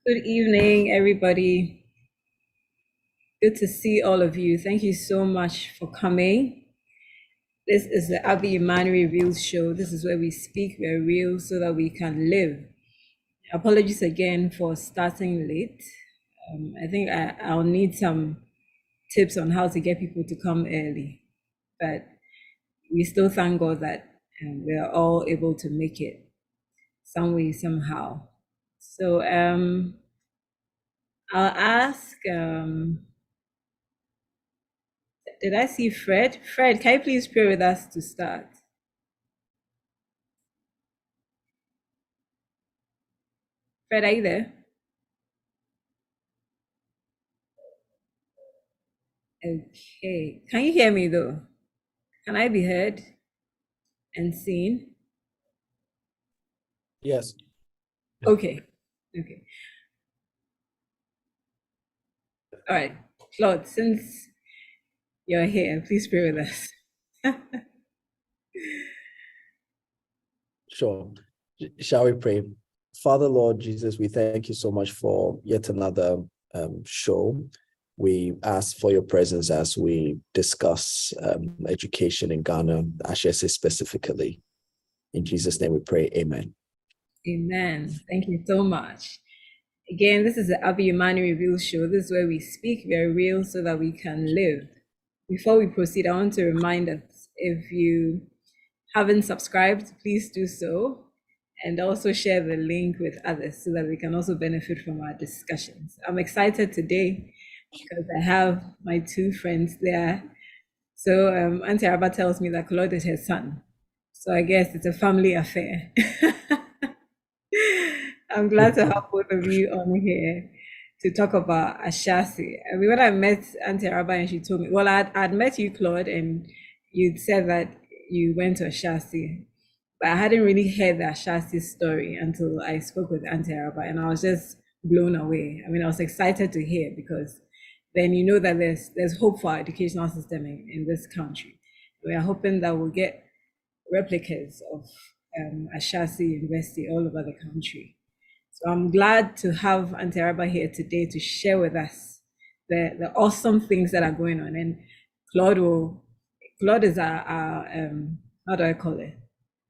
Good evening, everybody. Good to see all of you. Thank you so much for coming. This is the IMANI Reveals show. This is where we speak, we're real so that we can live. Apologies again for starting late. I think I'll need some tips on how to get people to come early, but we still thank God that we are all able to make it some way, somehow. So I'll ask, did I see Fred? Fred, can you please pray with us to start? Fred, are you there? Okay. Can you hear me though? Can I be heard and seen? Yes. Okay. Okay. All right. Claude, since you're here, please pray with us. Sure. Shall we pray? Father, Lord Jesus, we thank you so much for yet another show. We ask for your presence as we discuss education in Ghana, Ashesi specifically. In Jesus' name we pray, amen. Amen. Thank you so much. Again, this is the IMANI Reveals show. This is where we speak very real so that we can live. Before we proceed, I want to remind us, if you haven't subscribed, please do so. And also share the link with others so that we can also benefit from our discussions. I'm excited today because I have my two friends there. So Auntie Araba tells me that Claud is her son. So I guess it's a family affair. I'm glad to have both of you on here to talk about Ashesi. I mean, when I met Auntie Araba and she told me, well, I'd met you, Claude, and you'd said that you went to Ashesi, but I hadn't really heard the Ashesi story until I spoke with Auntie Araba, and I was just blown away. I mean, I was excited to hear because then you know that there's hope for our educational system in this country. We are hoping that we'll get replicas of Ashesi University all over the country. So I'm glad to have Auntie Araba here today to share with us the awesome things that are going on. And Claude is our how do I call it?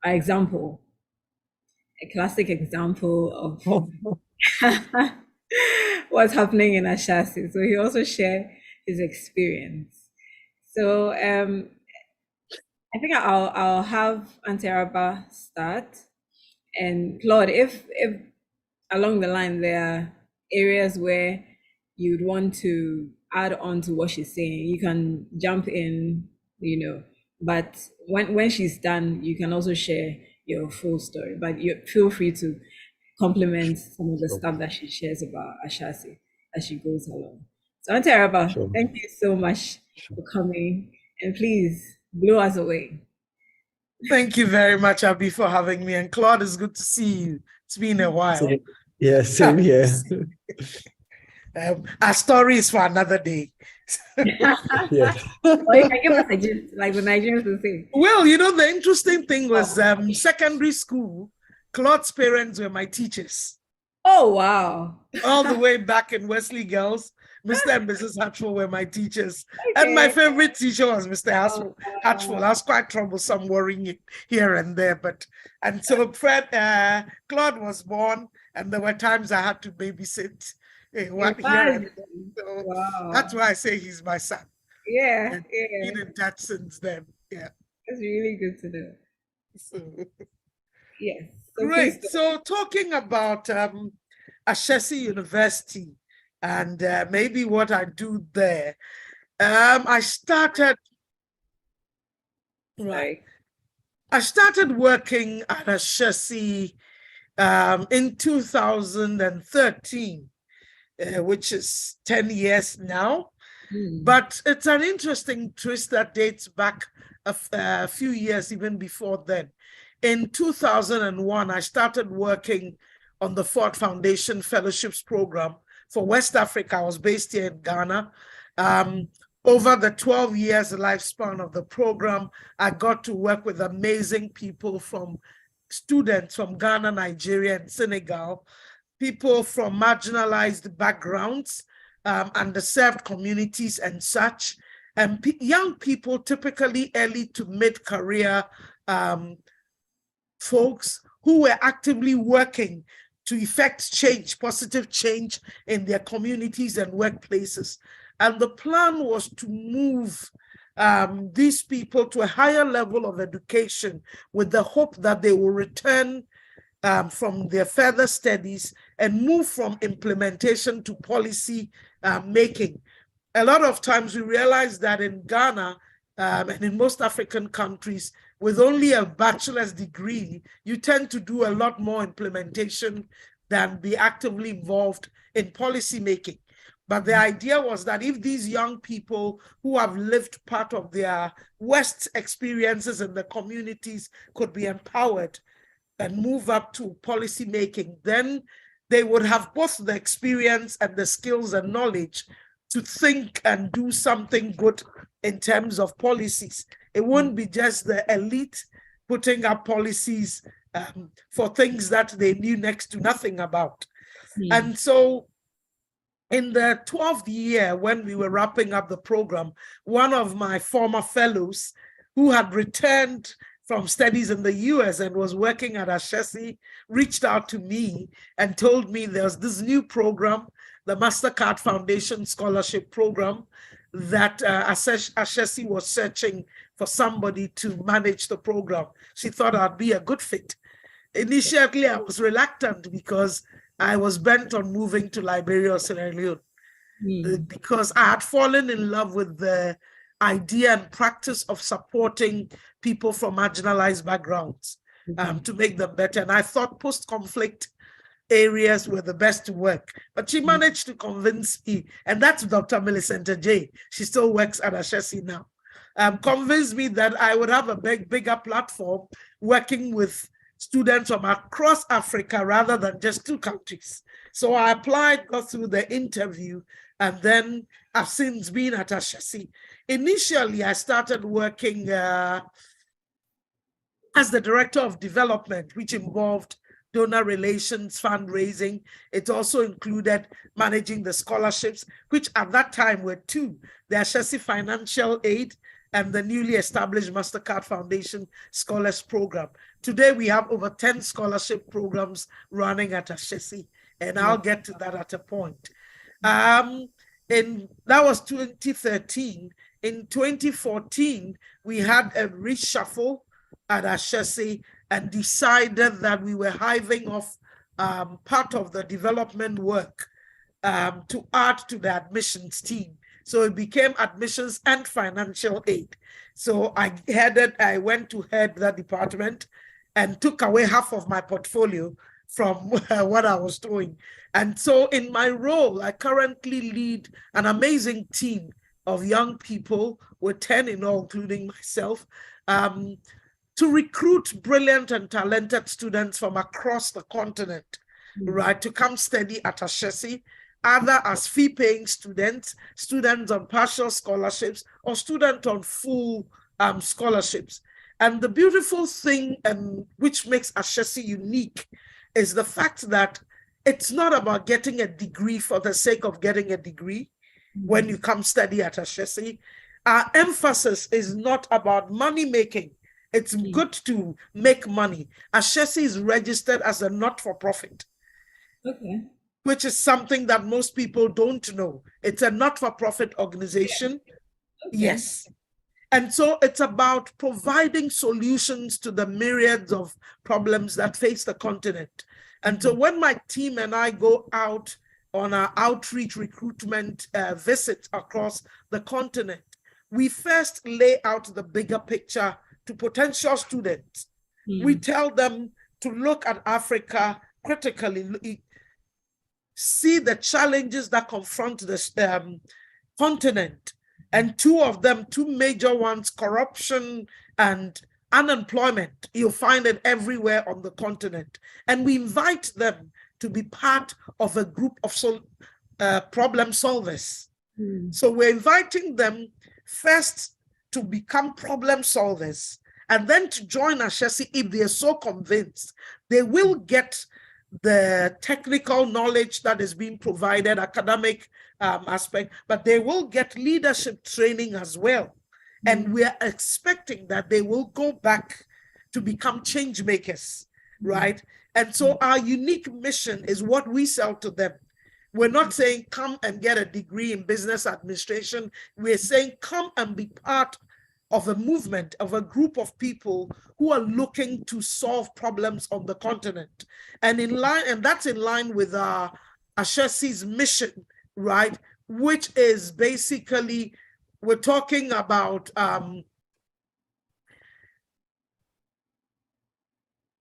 Our example, a classic example of what's happening in Ashesi. So he also shared his experience. So I think I'll have Auntie Araba start. And Claude, if along the line there are areas where you'd want to add on to what she's saying, you can jump in, but when she's done, you can also share your full story, but you feel free to complement some of the stuff that she shares about Ashesi as she goes along. So Auntie Araba, thank you so much for coming, and please blow us away. Thank you very much, Abby, for having me. And Claude, it's good to see you. It's been a while. Yeah, same here. Our story is for another day. Yeah. Or you can give us a gist, like the Nigerians will say. Well, the interesting thing was secondary school, Claude's parents were my teachers. Oh, wow. All the way back in Wesley Girls, Mr. and Mrs. Hutchful were my teachers. Okay. And my favorite teacher was Mr. Hutchful. I was quite troublesome, worrying here and there. And so Claude was born, and there were times I had to babysit one here and there. So that's why I say he's my son. Yeah. Been in touch since then. Yeah. That's really good to know. So, yes. So great. So talking about Ashesi University and maybe what I do there. I started working at Ashesi in 2013, which is 10 years now. But it's an interesting twist that dates back a few years even before then. In 2001, I started working on the Ford Foundation Fellowships Program for West Africa. I was based here in Ghana. Over the 12 years lifespan of the program, I got to work with amazing people, from students from Ghana, Nigeria, and Senegal. people from marginalized backgrounds, underserved communities and such, and young people, typically early to mid-career folks who were actively working to effect change, positive change in their communities and workplaces. And the plan was to move these people to a higher level of education with the hope that they will return from their further studies and move from implementation to policy making. A lot of times we realize that in Ghana and in most African countries, with only a bachelor's degree, you tend to do a lot more implementation than be actively involved in policy making. But the idea was that if these young people who have lived part of their West experiences in the communities could be empowered and move up to policy making, then they would have both the experience and the skills and knowledge to think and do something good in terms of policies. It wouldn't be just the elite putting up policies for things that they knew next to nothing about. And so in the 12th year, when we were wrapping up the program, one of my former fellows who had returned from studies in the US and was working at Ashesi reached out to me and told me there's this new program, the MasterCard Foundation Scholarship Program, that Ashesi was searching for somebody to manage the program. She thought I'd be a good fit. Initially, I was reluctant because I was bent on moving to Liberia or Sierra Leone because I had fallen in love with the idea and practice of supporting people from marginalized backgrounds to make them better. And I thought post-conflict areas were the best to work. But she managed to convince me, and that's Dr. Millicenta J. She still works at Ashesi now. Convinced me that I would have a bigger platform working with students from across Africa rather than just 2 countries. So I applied, got through the interview, and then I've since been at Ashesi. Initially, I started working as the director of development, which involved donor relations, fundraising. It also included managing the scholarships, which at that time were 2, the Ashesi Financial Aid and the newly established MasterCard Foundation Scholars Program. Today, we have over 10 scholarship programs running at Ashesi, and I'll get to that at a point. That was 2013. In 2014, we had a reshuffle at Ashesi and decided that we were hiving off part of the development work to add to the admissions team. So it became admissions and financial aid. So I went to head that department and took away half of my portfolio from what I was doing. And so in my role, I currently lead an amazing team of young people, with 10 in all, including myself, to recruit brilliant and talented students from across the continent, right, to come study at Ashesi, either as fee-paying students, students on partial scholarships, or students on full scholarships. And the beautiful thing, which makes Ashesi unique, is the fact that it's not about getting a degree for the sake of getting a degree when you come study at Ashesi. Our emphasis is not about money making. It's good to make money. Ashesi is registered as a not-for-profit, which is something that most people don't know. It's a not-for-profit organization. Yes. And so it's about providing solutions to the myriads of problems that face the continent. And so when my team and I go out on our outreach recruitment visits across the continent, we first lay out the bigger picture to potential students. We tell them to look at Africa critically, see the challenges that confront this continent. And 2 of them, 2 major ones, corruption and unemployment. You'll find it everywhere on the continent. And we invite them to be part of a group of problem solvers. So we're inviting them first to become problem solvers, and then to join Ashesi if they are so convinced. They will get the technical knowledge that is being provided, academic aspect, but they will get leadership training as well. And we are expecting that they will go back to become change makers, right? And so our unique mission is what we sell to them. We're not saying come and get a degree in business administration. We're saying come and be part of a movement, of a group of people who are looking to solve problems on the continent. And that's in line with Ashesi's mission, right? Which is basically, we're talking about,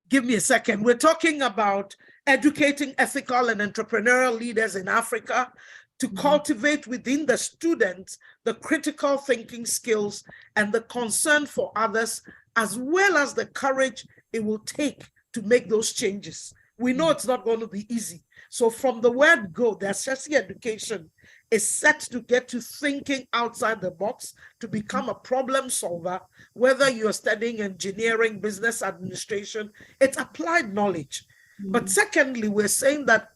give me a second. We're talking about educating ethical and entrepreneurial leaders in Africa to cultivate within the students the critical thinking skills and the concern for others, as well as the courage it will take to make those changes. We know it's not going to be easy. So from the word go, the Ashesi education is set to get to thinking outside the box, to become a problem solver, whether you're studying engineering, business administration, it's applied knowledge. But secondly, we're saying that,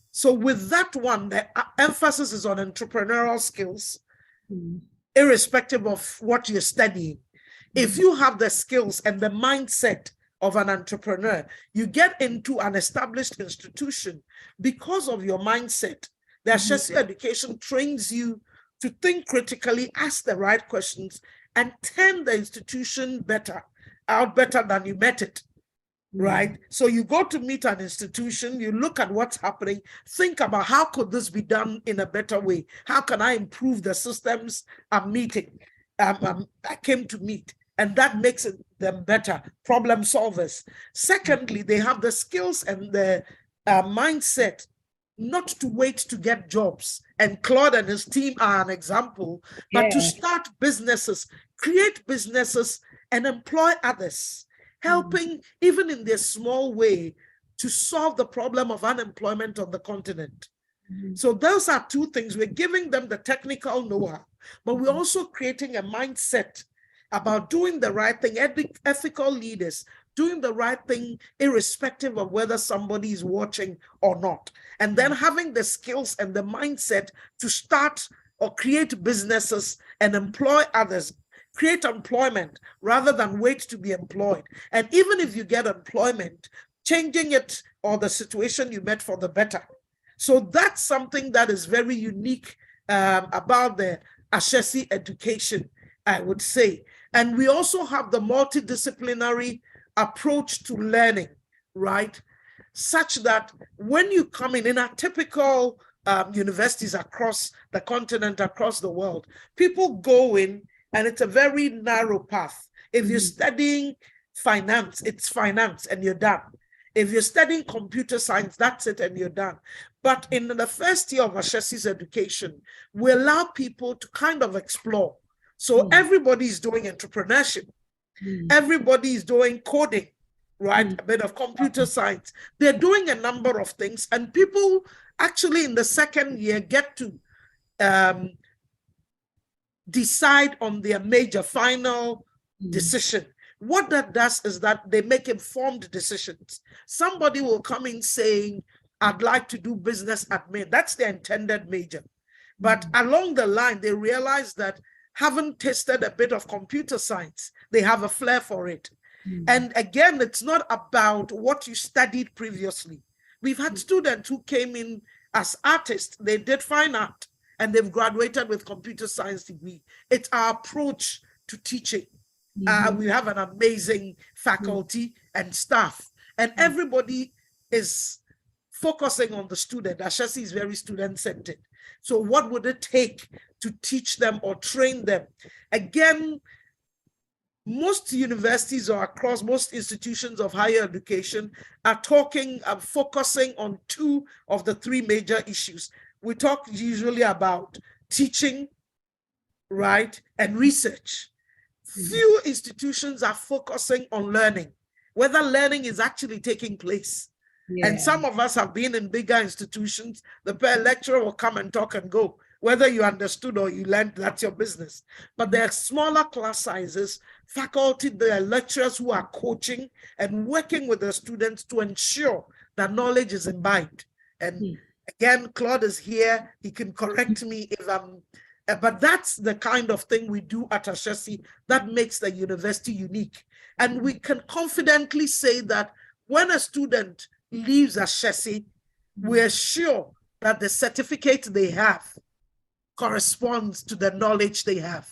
so with that one, the emphasis is on entrepreneurial skills, irrespective of what you're studying. If you have the skills and the mindset of an entrepreneur, you get into an established institution because of your mindset. The Ashesi education trains you to think critically, ask the right questions, and turn the institution out better than you met it. Right? So you go to meet an institution, you look at what's happening, think about how could this be done in a better way? How can I improve the systems I'm meeting, I came to meet? And that makes them better problem solvers. Secondly, they have the skills and the mindset not to wait to get jobs. And Claude and his team are an example, but to start businesses, create businesses, and employ others, helping even in their small way to solve the problem of unemployment on the continent. So those are two things. We're giving them the technical know-how, but we're also creating a mindset about doing the right thing, ethical leaders, doing the right thing irrespective of whether somebody is watching or not. And then having the skills and the mindset to start or create businesses and employ others, create employment rather than wait to be employed. And even if you get employment, changing it or the situation you met for the better. So that's something that is very unique about the Ashesi education, I would say. And we also have the multidisciplinary approach to learning, right? Such that when you come in our typical universities across the continent, across the world, people go in and it's a very narrow path. If you're studying finance, it's finance and you're done. If you're studying computer science, that's it and you're done. But in the first year of Ashesi's education, we allow people to kind of explore. So everybody is doing entrepreneurship. Everybody is doing coding, right? A bit of computer science. They're doing a number of things, and people actually in the second year get to decide on their major final decision. What that does is that they make informed decisions. Somebody will come in saying, I'd like to do business admin. That's their intended major. But along the line, they realize that having tested a bit of computer science, they have a flair for it. And again, it's not about what you studied previously. We've had students who came in as artists, they did fine art, and they've graduated with computer science degree. It's our approach to teaching. We have an amazing faculty and staff, and everybody is focusing on the student. Ashesi is very student-centered. So what would it take to teach them or train them? Again, most universities or across most institutions of higher education are focusing on two of the three major issues. We talk usually about teaching, right, and research. Few institutions are focusing on learning, whether learning is actually taking place. And some of us have been in bigger institutions. The lecturer will come and talk and go. Whether you understood or you learned, that's your business. But there are smaller class sizes, faculty, there are lecturers who are coaching and working with the students to ensure that knowledge is imbibed. And again, Claude is here. He can correct me if I'm, but that's the kind of thing we do at Ashesi that makes the university unique. And we can confidently say that when a student leaves Ashesi, we're sure that the certificate they have corresponds to the knowledge they have.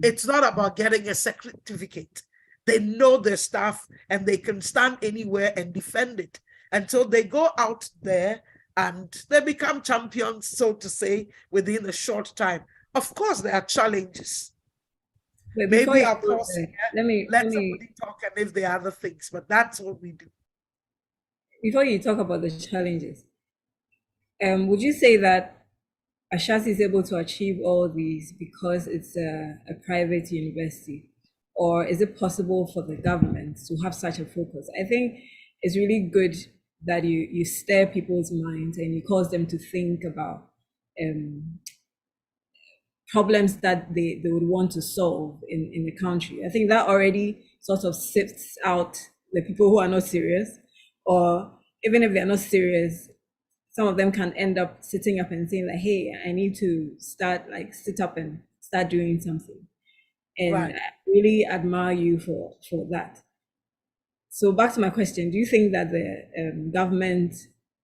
It's not about getting a certificate. They know their stuff and they can stand anywhere and defend it. And so they go out there and they become champions, so to say, within a short time. Of course, there are challenges. Maybe I'll pause here, let somebody talk, and if there are other things, but that's what we do. Before you talk about the challenges, would you say that Ashesi is able to achieve all these because it's a private university? Or is it possible for the government to have such a focus? I think it's really good that you stir people's minds and you cause them to think about problems that they would want to solve in the country. I think that already sort of sifts out the people who are not serious, or even if they're not serious, some of them can end up sitting up and saying like, hey, I need to sit up and start doing something. And I really admire you for that. So back to my question, do you think that the government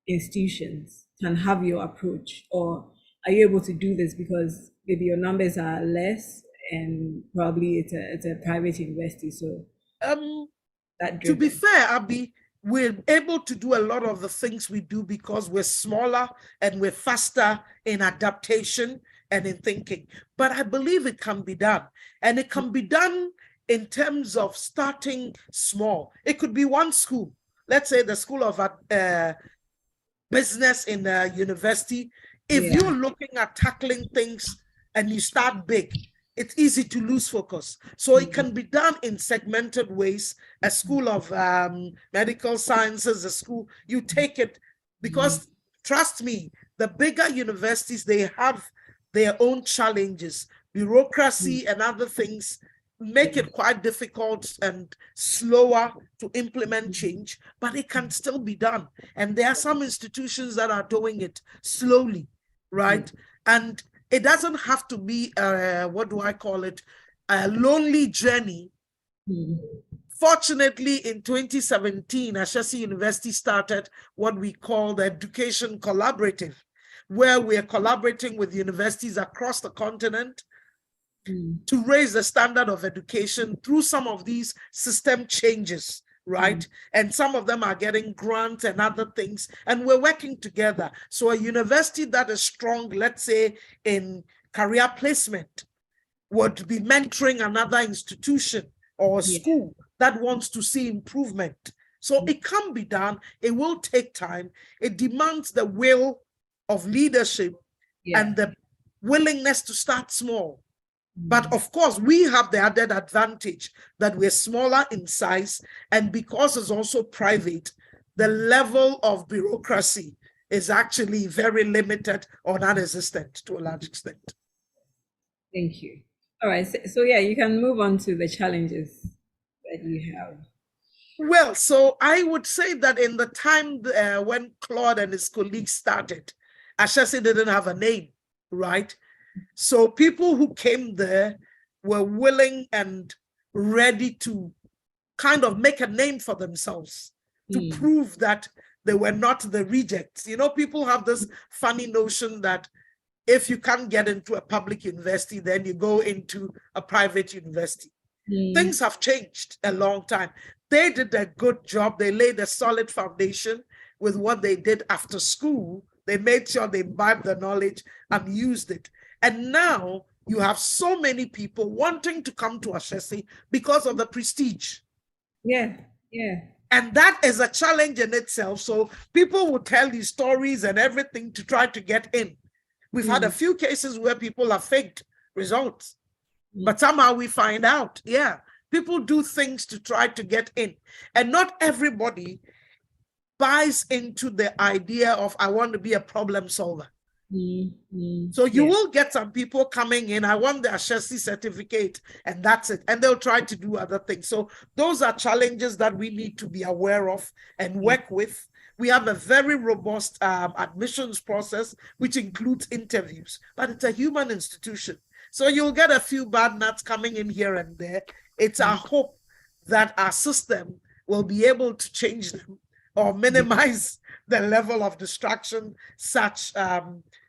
institutions can have your approach, or are you able to do this because maybe your numbers are less and probably it's a private university? So to be fair, Abby, we're able to do a lot of the things we do because we're smaller and we're faster in adaptation and in thinking. But I believe it can be done. And it can be done in terms of starting small. It could be one school. Let's say the School of Business in a university. If you're looking at tackling things and you start big, it's easy to lose focus. So it can be done in segmented ways. A school of medical sciences, a school, you take it, because trust me, the bigger universities, they have their own challenges. Bureaucracy and other things make it quite difficult and slower to implement change, but it can still be done. And there are some institutions that are doing it slowly, right? And it doesn't have to be, what do I call it, a lonely journey. Fortunately, in 2017, Ashesi University started what we call the Education Collaborative, where we are collaborating with universities across the continent to raise the standard of education through some of these system changes, right? And some of them are getting grants and other things, and we're working together. So a university that is strong, let's say in career placement, would be mentoring another institution or school that wants to see improvement. So it can be done. It will take time. It demands the will of leadership and the willingness to start small. But of course, we have the added advantage that we're smaller in size, and because it's also private, the level of bureaucracy is actually very limited or non-existent to a large extent. Thank you. All right, so yeah, you can move on to the challenges that you have. Well, so I would say that in the time when Claude and his colleagues started, Ashesi didn't have a name, right? So people who came there were willing and ready to kind of make a name for themselves, to prove that they were not the rejects. You know, people have this funny notion that if you can't get into a public university, then you go into a private university. Things have changed a long time. They did a good job. They laid a solid foundation with what they did after school. They made sure they imbibed the knowledge and used it. And now you have so many people wanting to come to Ashesi because of the prestige. And that is a challenge in itself. So people will tell you stories and everything to try to get in. We've had a few cases where people have faked results, but somehow we find out, people do things to try to get in. And not everybody buys into the idea of, I want to be a problem solver. So you will get some people coming in, I want the Ashesi certificate, and that's it. And they'll try to do other things. So those are challenges that we need to be aware of and work with. We have a very robust admissions process, which includes interviews, but it's a human institution. So you'll get a few bad nuts coming in here and there. It's our hope that our system will be able to change them or minimize the level of distraction such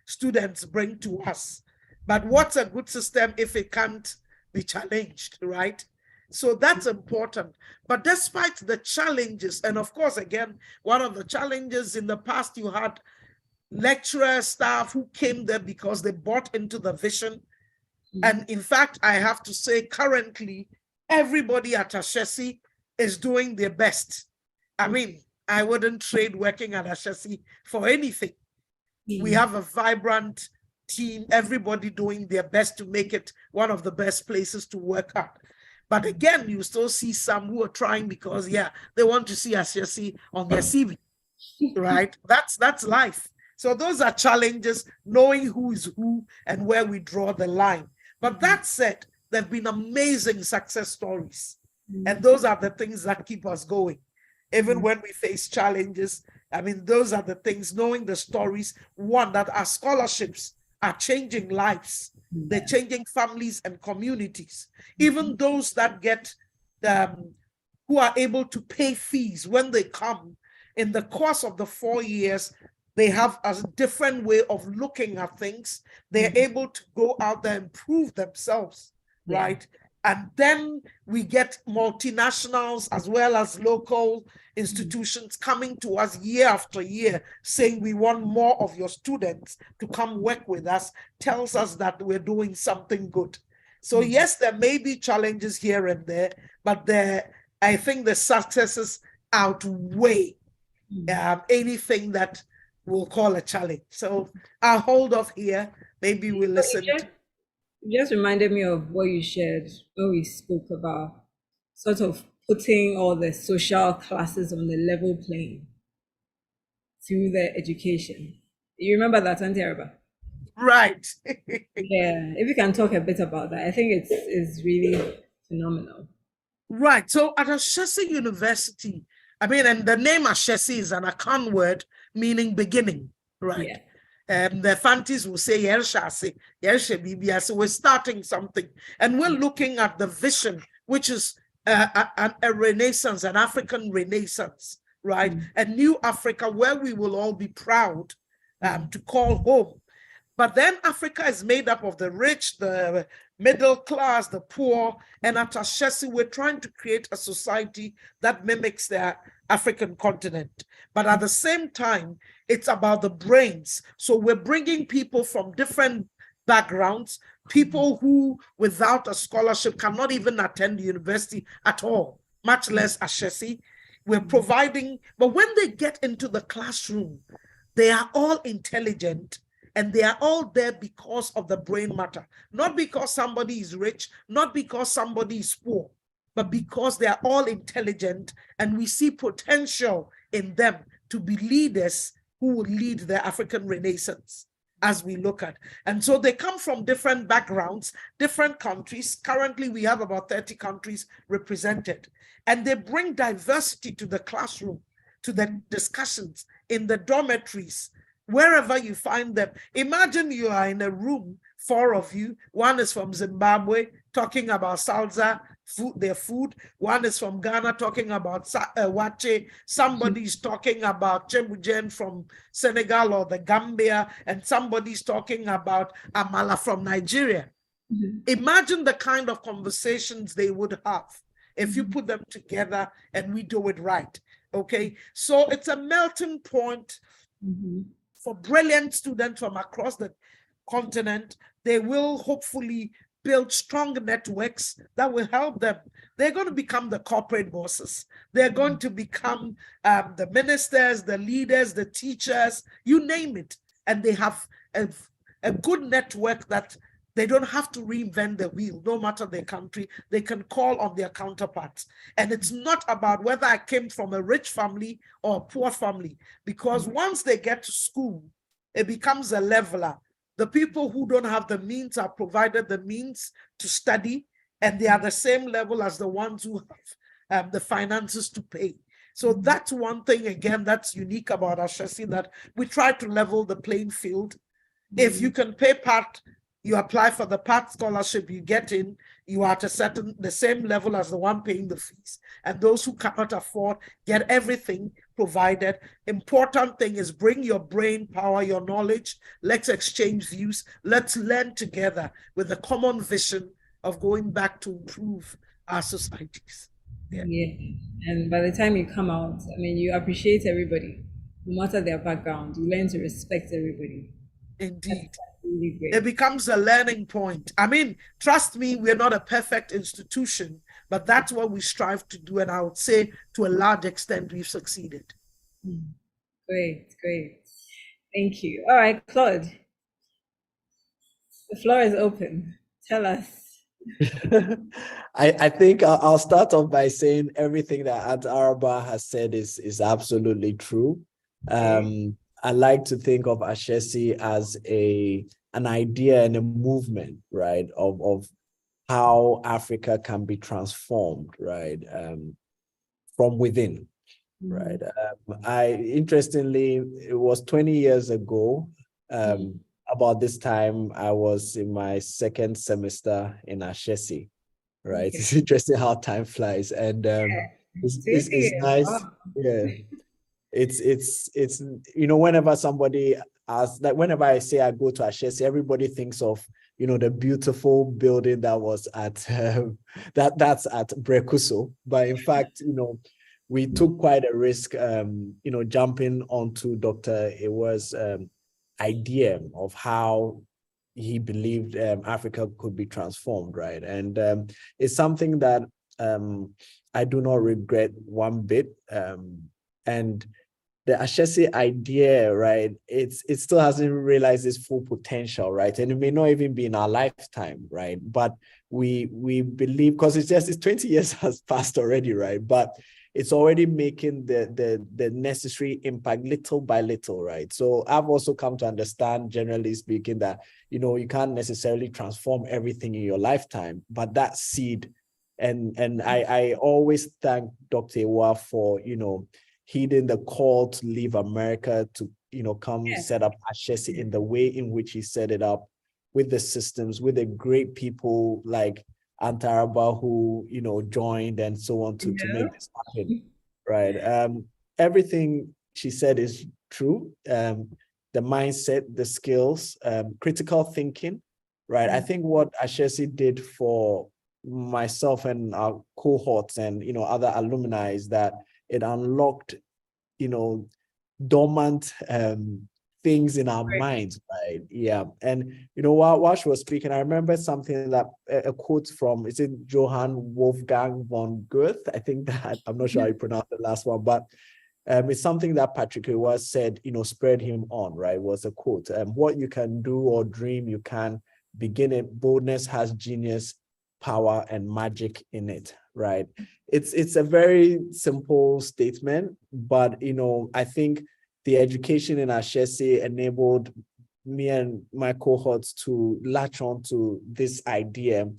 students bring to us. But what's a good system if it can't be challenged, right? So that's important. But despite the challenges, and of course, again, one of the challenges in the past, you had lecturer staff who came there because they bought into the vision. And in fact, I have to say, currently, everybody at Ashesi is doing their best. I mean, I wouldn't trade working at Ashesi for anything. We have a vibrant team, everybody doing their best to make it one of the best places to work at. But again, you still see some who are trying because, yeah, they want to see Ashesi on their CV, right? That's life. So those are challenges, knowing who is who and where we draw the line. But that said, there have been amazing success stories. And those are the things that keep us going. Even when we face challenges, I mean, those are the things, knowing the stories, one, that our scholarships are changing lives. They're changing families and communities. Even those that get, who are able to pay fees when they come, in the course of the 4 years, they have a different way of looking at things. They're able to go out there and prove themselves, right? And then we get multinationals as well as local institutions coming to us year after year saying we want more of your students to come work with us, tells us that we're doing something good. So yes, there may be challenges here and there, but I think the successes outweigh anything that we'll call a challenge. So I'll hold off here. Maybe we'll listen. Just reminded me of what you shared when we spoke about sort of putting all the social classes on the level plane through their education. You remember that, Auntie Araba? Right. Yeah, if you can talk a bit about that, I think it's really phenomenal. Right. So at Ashesi University, I mean, and the name Ashesi is an Akan word meaning beginning, right? Yeah. The Fantis will say, so we're starting something. And we're looking at the vision, which is a renaissance, an African renaissance, right? A new Africa where we will all be proud to call home. But then Africa is made up of the rich, the middle class, the poor. And at Ashesi, we're trying to create a society that mimics the African continent. But at the same time, it's about the brains. So we're bringing people from different backgrounds, people who without a scholarship cannot even attend university at all, much less Ashesi. We're providing, but when they get into the classroom, they are all intelligent. And they are all there because of the brain matter, not because somebody is rich, not because somebody is poor, but because they are all intelligent and we see potential in them to be leaders who will lead the African Renaissance as we look at. And so they come from different backgrounds, different countries. Currently, we have about 30 countries represented, and they bring diversity to the classroom, to the discussions in the dormitories, wherever you find them. Imagine you are in a room, 4 of you. One is from Zimbabwe, talking about salsa, their food. One is from Ghana, talking about wache. Somebody's talking about chemujen from Senegal or the Gambia, and somebody's talking about amala from Nigeria. Imagine the kind of conversations they would have if you put them together and we do it right, okay? So it's a melting point for brilliant students from across the continent. They will hopefully build strong networks that will help them. They're going to become the corporate bosses. They're going to become the ministers, the leaders, the teachers, you name it. And they have a good network that they don't have to reinvent the wheel, no matter their country. They can call on their counterparts. And it's not about whether I came from a rich family or a poor family, because once they get to school, it becomes a leveler. The people who don't have the means are provided the means to study, and they are the same level as the ones who have the finances to pay. So that's one thing, again, that's unique about Ashesi, that we try to level the playing field. If you can pay part, you apply for the part scholarship, you get in, you are at the same level as the one paying the fees. And those who cannot afford get everything provided. Important thing is bring your brain power, your knowledge. Let's exchange views. Let's learn together with a common vision of going back to improve our societies. Yeah. And by the time you come out, I mean, you appreciate everybody, no matter their background. You learn to respect everybody. Indeed. Really great. It becomes a learning point. I mean, trust me, we're not a perfect institution, but that's what we strive to do. And I would say to a large extent, we've succeeded. Great, great. Thank you. All right, Claude, the floor is open. Tell us. I think I'll start off by saying everything that Aunt Araba has said is absolutely true. I like to think of Ashesi as an idea and a movement, right, of how Africa can be transformed, right, from within, right. Interestingly, it was 20 years ago. About this time, I was in my second semester in Ashesi, right? Okay. It's interesting how time flies, and it's nice. Wow. Yeah, it's whenever somebody asks, like whenever I say I go to Ashesi, everybody thinks of the beautiful building that was at that's at Brekuso, but in fact we took quite a risk jumping onto Dr. Ewa's idea of how he believed Africa could be transformed, right? And it's something that I do not regret one bit. And the Ashesi idea, right, it still hasn't realized its full potential, right? And it may not even be in our lifetime, right? But we believe, because it's 20 years has passed already, right? But it's already making the necessary impact little by little, right? So I've also come to understand, generally speaking, that you can't necessarily transform everything in your lifetime, but that seed, and I always thank Dr. Ewa for heeding the call to leave America to come set up Ashesi in the way in which he set it up, with the systems, with the great people like Aunt Araba who joined and so on to make this happen, right? Everything she said is true. The mindset, the skills, critical thinking, right? I think what Ashesi did for myself and our cohorts and other alumni is that it unlocked dormant things in our minds, right? Yeah. And while she was speaking, I remember something that a quote from, is it Johann Wolfgang von Goethe? I think that, I'm not sure how you pronounce the last one, but it's something that Patrick was said, spurred him on, right? Was a quote. What you can do or dream, you can begin it. Boldness has genius, power, and magic in it, right? It's a very simple statement, but I think the education in Ashesi enabled me and my cohorts to latch on to this idea.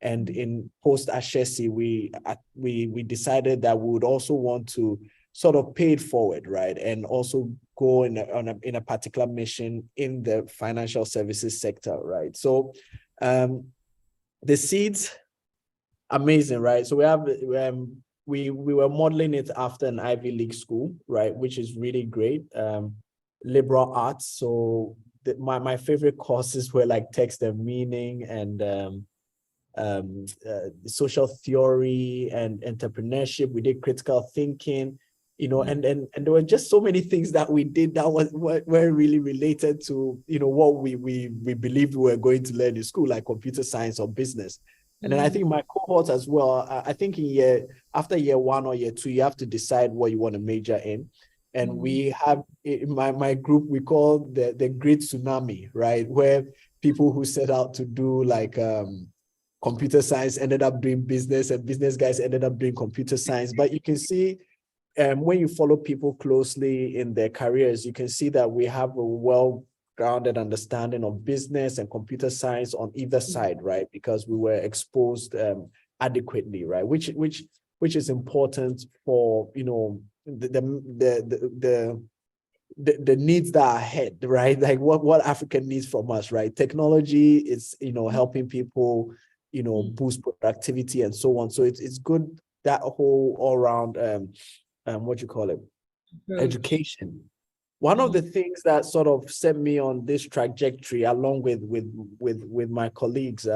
And in post Ashesi, we decided that we would also want to sort of pay it forward, right? And also go in a particular mission in the financial services sector, right? So the seeds, amazing, right? So we have we were modeling it after an Ivy League school, right, which is really great. Liberal arts. So my favorite courses were like text and meaning and social theory and entrepreneurship. We did critical thinking, and there were just so many things that we did that were really related to what we believed we were going to learn in school, like computer science or business. And then I think my cohorts as well, I think after year 1 or year 2, you have to decide what you want to major in. And we have, in my group, we call the Great Tsunami, right? Where people who set out to do like computer science ended up doing business, and business guys ended up doing computer science. But you can see when you follow people closely in their careers, you can see that we have a well-grounded understanding of business and computer science on either side, right? Because we were exposed adequately, right? Which is important for the needs that are ahead, right? Like what Africa needs from us, right? Technology is, helping people, boost productivity and so on. So it's good, that whole all around what you call it, education. One of the things that sort of set me on this trajectory, along with my colleagues,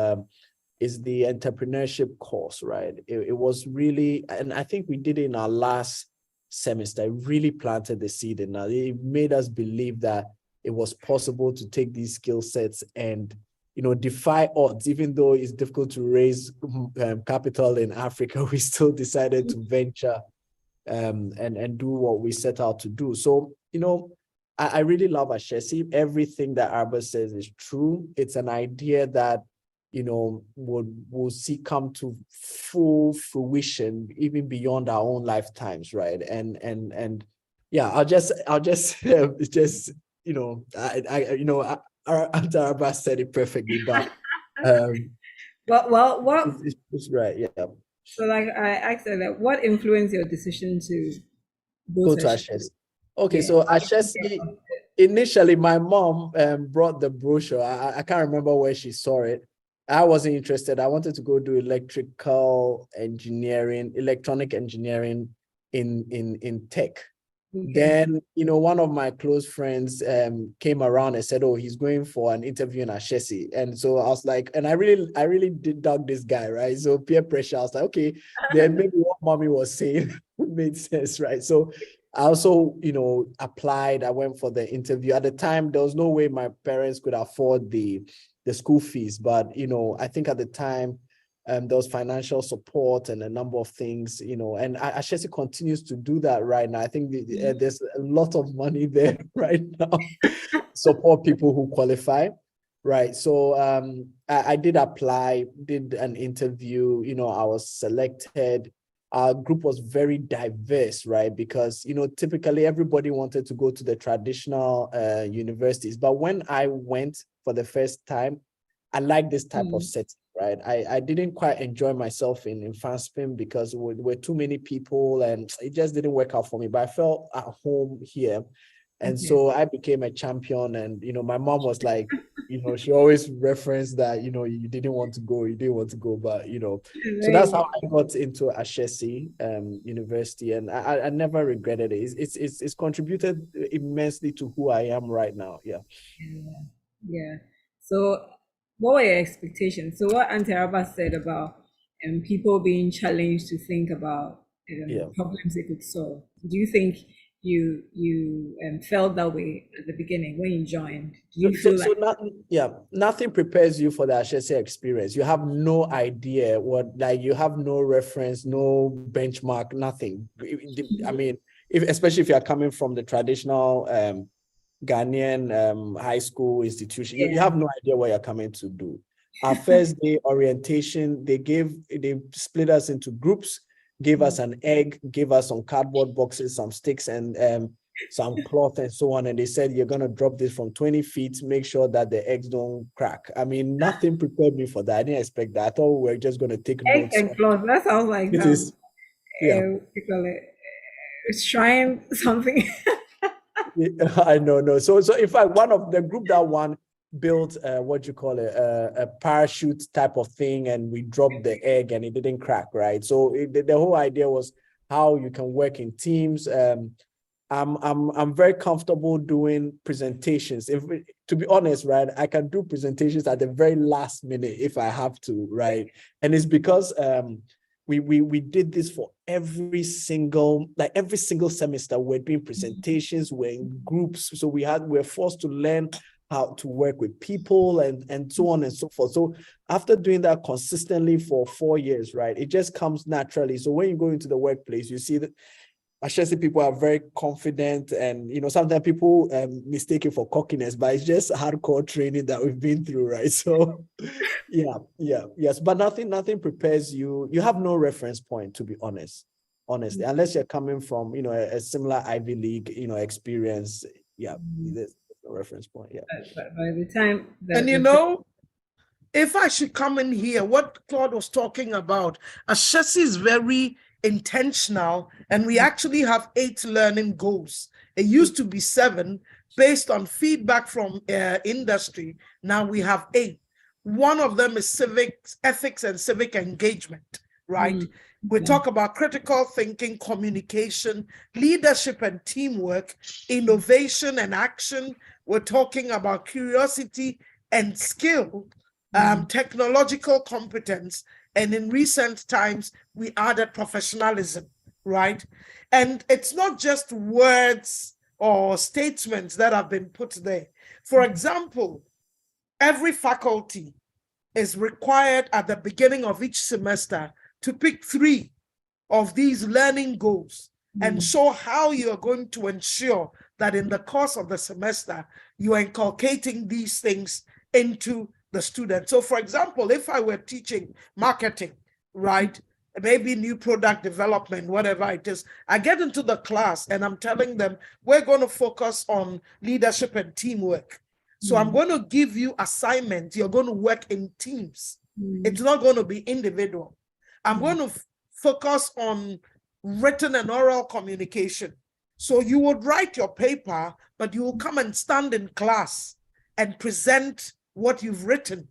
is the entrepreneurship course, right? It was really, and I think we did it in our last semester. It really planted the seed in us. It made us believe that it was possible to take these skill sets and, defy odds. Even though it's difficult to raise capital in Africa, we still decided to venture and do what we set out to do. So, I really love Ashesi. Everything that Araba says is true. It's an idea that, we'll see come to full fruition even beyond our own lifetimes, right? And yeah, I'll just Araba said it perfectly, but what it's right, yeah. So like I asked her, like, what influenced your decision to go to Ashesi? Okay, so Ashesi, initially my mom brought the brochure. I can't remember where she saw it. I wasn't interested. I wanted to go do electronic engineering in tech. Okay. Then, one of my close friends came around and said, oh, he's going for an interview in Ashesi. And so I was like, and I really did dug this guy, right? So peer pressure, I was like, okay, then maybe what mommy was saying made sense, right? So I also, applied. I went for the interview. At the time, there was no way my parents could afford the school fees. But, I think at the time, there was financial support and a number of things, and Ashesi continues to do that right now. I think there's a lot of money there right now, support people who qualify, right? So I did apply, did an interview, I was selected. Our group was very diverse, right? Because, typically everybody wanted to go to the traditional universities. But when I went for the first time, I like this type of setting, right? I didn't quite enjoy myself in FANSPIM because there were too many people and it just didn't work out for me. But I felt at home here. And so I became a champion. And, my mom was like, she always referenced that, you didn't want to go, but, so that's how I got into Ashesi University. And I never regretted it. It's contributed immensely to who I am right now. Yeah. So what were your expectations? So what Auntie Araba said about people being challenged to think about problems they could solve. Do you think you felt that way at the beginning when you joined? Do you feel nothing prepares you for the Ashesi experience. You have no idea you have no reference, no benchmark, nothing. I mean, especially if you are coming from the traditional Ghanaian high school institution, you have no idea what you're coming to do. Our first day orientation, they split us into groups, gave us an egg, gave us some cardboard boxes, some sticks, and some cloth and so on. And they said, you're going to drop this from 20 feet, make sure that the eggs don't crack. I mean, nothing prepared me for that. I didn't expect that. I thought we were just going to take notes. Egg and cloth, that sounds like shrine something. I know, no. So in fact, one of the group that one built a parachute type of thing, and we dropped the egg and it didn't crack, right? So the whole idea was how you can work in teams. I'm very comfortable doing presentations. To be honest, right, I can do presentations at the very last minute if I have to, right? And it's because we did this for every single semester. We're doing presentations, we're in groups, so we're forced to learn how to work with people and so on and so forth. So after doing that consistently for 4 years, right, it just comes naturally. So when you go into the workplace, you see that Ashesi people are very confident, and sometimes people mistake it for cockiness, but it's just hardcore training that we've been through, right? So yes, but nothing prepares you. You have no reference point, to be honestly, unless you're coming from a similar Ivy League experience. There's no reference point. But by the time if I should come in here, what Claude was talking about, Ashesi is very intentional, and we actually have 8 learning goals. It used to be 7 based on feedback from industry. Now we have 8. One of them is civics, ethics, and civic engagement, right? We talk about critical thinking, communication, leadership and teamwork, innovation and action. We're talking about curiosity and skill, technological competence, and in recent times, we added professionalism, right? And it's not just words or statements that have been put there. For example, every faculty is required at the beginning of each semester to pick 3 of these learning goals and show how you are going to ensure that in the course of the semester, you are inculcating these things into the student. So for example, if I were teaching marketing, right, maybe new product development, whatever it is, I get into the class and I'm telling them, we're going to focus on leadership and teamwork. So I'm going to give you assignments. You're going to work in teams. It's not going to be individual. I'm going to focus on written and oral communication. So you would write your paper, but you will come and stand in class and present what you've written.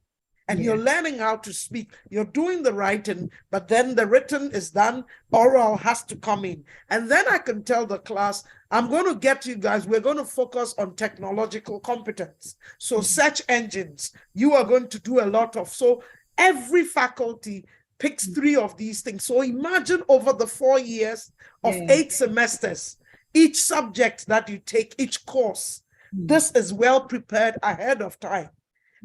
And you're learning how to speak. You're doing the writing, but then the written is done, oral has to come in. And then I can tell the class, I'm going to get you guys, we're going to focus on technological competence. So search engines, you are going to do a lot of. So every faculty picks 3 of these things. So imagine over the 4 years of 8 semesters, each subject that you take, each course, this is well prepared ahead of time.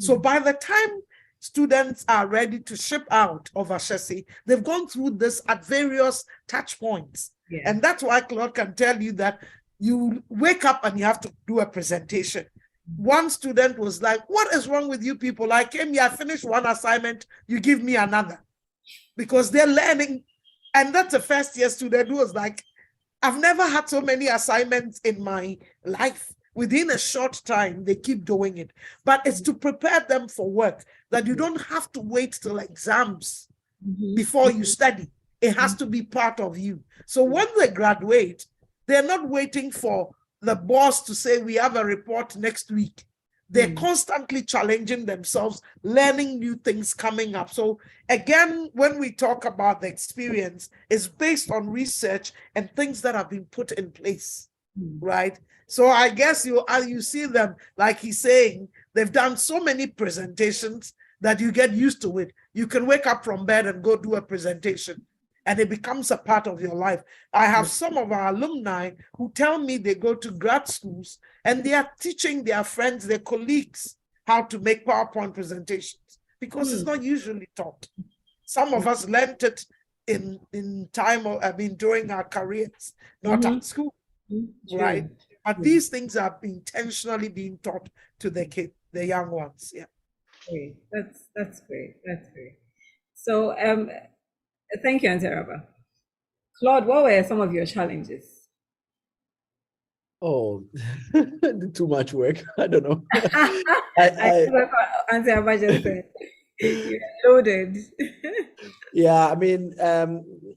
So by the time students are ready to ship out of Ashesi, they've gone through this at various touch points. And that's why Claude can tell you that you wake up and you have to do a presentation. One student was like, what is wrong with you people? I came here, I finished one assignment, you give me another. Because they're learning. And that's a first year student who was like, I've never had so many assignments in my life. Within a short time, they keep doing it. But it's to prepare them for work, that you don't have to wait till exams before you study. It has to be part of you. So when they graduate, they're not waiting for the boss to say, we have a report next week. They're constantly challenging themselves, learning new things coming up. So again, when we talk about the experience, it's based on research and things that have been put in place, right? So I guess you see them, like he's saying, they've done so many presentations that you get used to it. You can wake up from bed and go do a presentation, and it becomes a part of your life. I have some of our alumni who tell me they go to grad schools and they are teaching their friends, their colleagues, how to make PowerPoint presentations because it's not usually taught. Some of us learned it in time, during our careers, not at school, right? But these things are intentionally being taught to the kids, the young ones. Yeah. Great. That's great. That's great. So thank you, Auntie Araba. Claude, what were some of your challenges? Oh, too much work. I don't know. I Auntie Araba just said you're loaded. Yeah,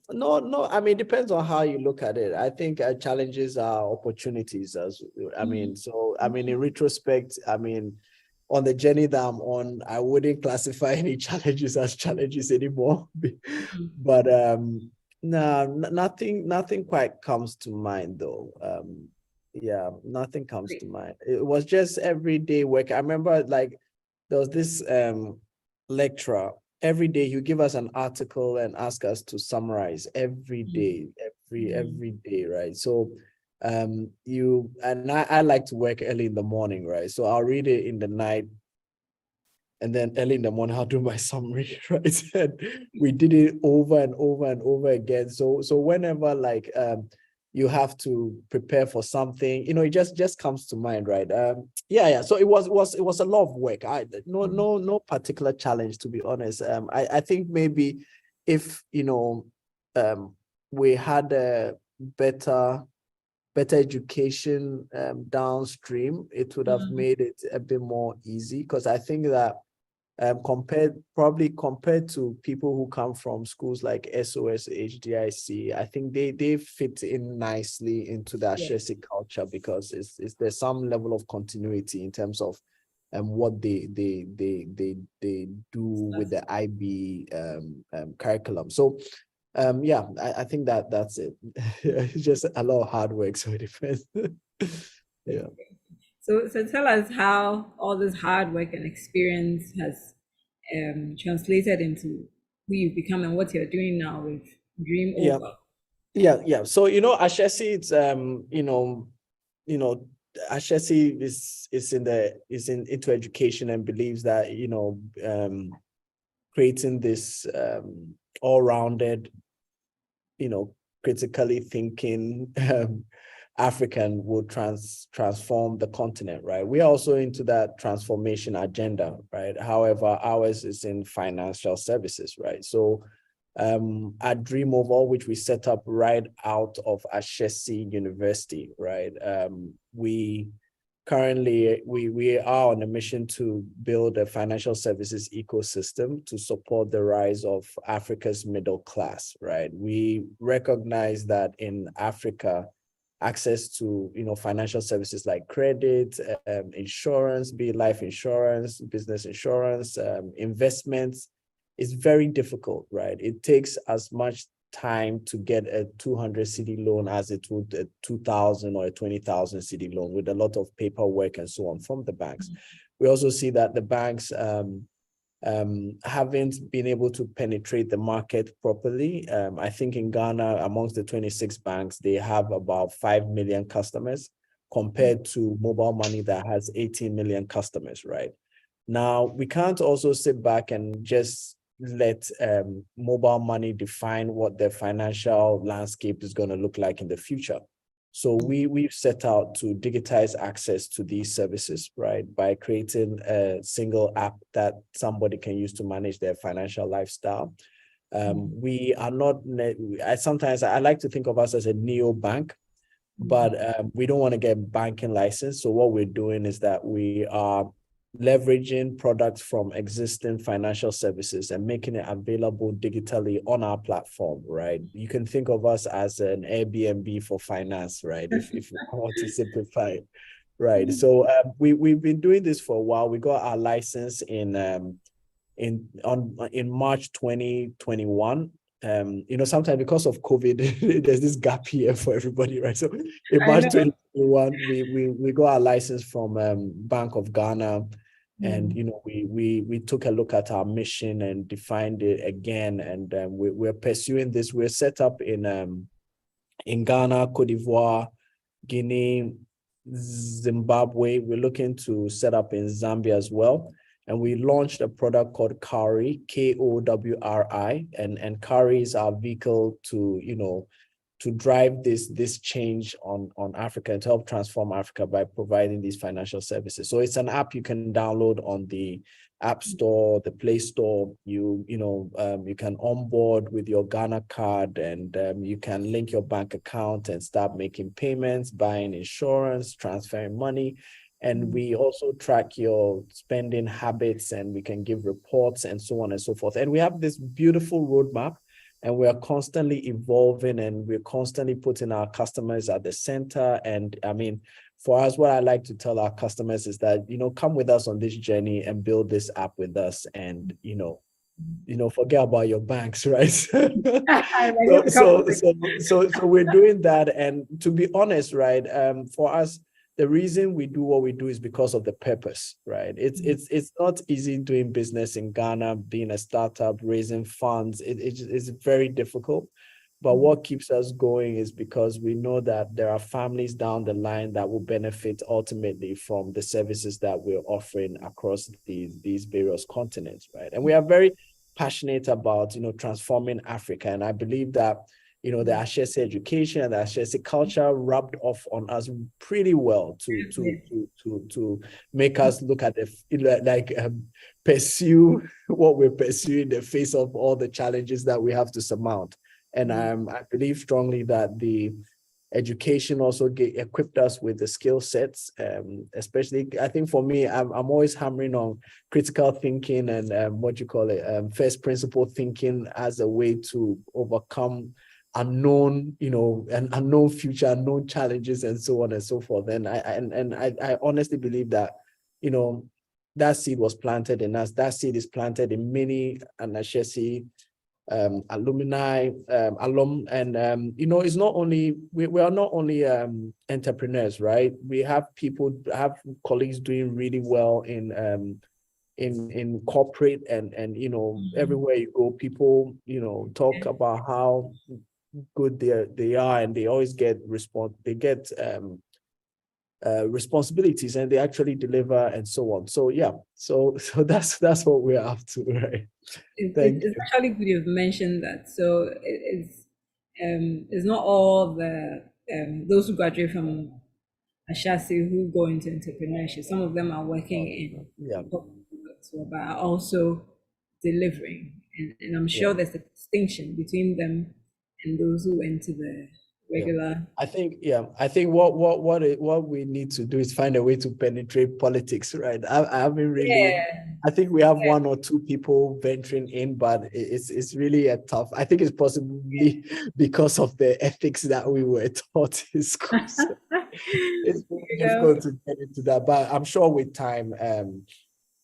no, it depends on how you look at it. I think challenges are opportunities in retrospect, on the journey that I'm on, I wouldn't classify any challenges as challenges anymore. But no, nothing quite comes to mind though. Nothing comes to mind. It was just everyday work. I remember like there was this lecturer. Every day you give us an article and ask us to summarize every day, every day, right? So I like to work early in the morning, right? So I'll read it in the night, and then early in the morning I'll do my summary, right? And we did it over and over and over again. So whenever like you have to prepare for something, it just comes to mind, right? So it was a lot of work. No particular challenge, to be honest. I think maybe if we had a better education downstream, it would have made it a bit more easy, because I think that compared to people who come from schools like SOS, HDIC, I think they fit in nicely into the Ashesi culture because there's some level of continuity in terms of what they do with the IB curriculum. So I think that's it. It's just a lot of hard work, so it depends. Yeah. So tell us how all this hard work and experience has translated into who you've become and what you're doing now with Dream Over. Yeah. So Ashesi, it's Ashesi is into education and believes that creating this all-rounded, critically thinking African will transform the continent, right? We are also into that transformation agenda, right? However, ours is in financial services, right? So at Dream Over, which we set up right out of Ashesi University, right? We currently we are on a mission to build a financial services ecosystem to support the rise of Africa's middle class, right? We recognize that in Africa, access to financial services like credit, insurance, be it life insurance, business insurance, investments, is very difficult, right? It takes as much time to get a 200 cedi loan as it would a 2,000 or a 20,000 cedi loan, with a lot of paperwork and so on from the banks. We also see that the banks haven't been able to penetrate the market properly. I think in Ghana, amongst the 26 banks, they have about 5 million customers compared to mobile money that has 18 million customers, right? Now, we can't also sit back and just let mobile money define what the financial landscape is going to look like in the future. So we've set out to digitize access to these services, right, by creating a single app that somebody can use to manage their financial lifestyle. We are not, sometimes I like to think of us as a neo bank, but we don't want to get banking license. So what we're doing is that we are leveraging products from existing financial services and making it available digitally on our platform, right? You can think of us as an Airbnb for finance, right? If you want to simplify it, right? So we've been doing this for a while. We got our license in March 2021. Sometimes because of COVID, there's this gap here for everybody, right? So in March 2021, we got our license from Bank of Ghana, and we took a look at our mission and defined it again, and we're pursuing this. We're set up in Ghana, Cote d'Ivoire, Guinea, Zimbabwe. We're looking to set up in Zambia as well. And we launched a product called Kowri, Kowri, and Kowri is our vehicle to drive this change on Africa and to help transform Africa by providing these financial services. So it's an app you can download on the App Store, the Play Store. You can onboard with your Ghana card, and you can link your bank account and start making payments, buying insurance, transferring money. And we also track your spending habits, and we can give reports and so on and so forth. And we have this beautiful roadmap, and we are constantly evolving, and we're constantly putting our customers at the center. And I mean, for us, what I like to tell our customers is that, come with us on this journey and build this app with us, and, forget about your banks, right? So we're doing that. And to be honest, right, for us, the reason we do what we do is because of the purpose, right? It's not easy doing business in Ghana, being a startup, raising funds. It's very difficult. But what keeps us going is because we know that there are families down the line that will benefit ultimately from the services that we're offering across these various continents, right? And we are very passionate about, transforming Africa. And I believe that the Ashesi education and the Ashesi culture rubbed off on us pretty well to make us look at pursue what we're pursuing in the face of all the challenges that we have to surmount. And I believe strongly that the education also equipped us with the skill sets. Especially, I think for me, I'm always hammering on critical thinking and first principle thinking as a way to overcome unknown, an unknown future, unknown challenges, and so on and so forth. And I honestly believe that, that seed was planted in us. That seed is planted in many Ashesi alumni, alum, and it's not only we are not only entrepreneurs, right? We have colleagues doing really well in corporate and everywhere you go, people talk about how good they are, and they always get responsibilities, and they actually deliver, and so on. So yeah, so that's what we're up to, right? It's actually good you've mentioned that. So it's not all the those who graduate from Ashesi who go into entrepreneurship. Some of them are working in but are also delivering, and I'm sure there's a distinction between them and those who went to the regular. I think what we need to do is find a way to penetrate politics, right? I haven't really. I think we have one or two people venturing in, but it's really a tough. I think it's possibly because of the ethics that we were taught in school. So it's difficult to get into that, but I'm sure with time,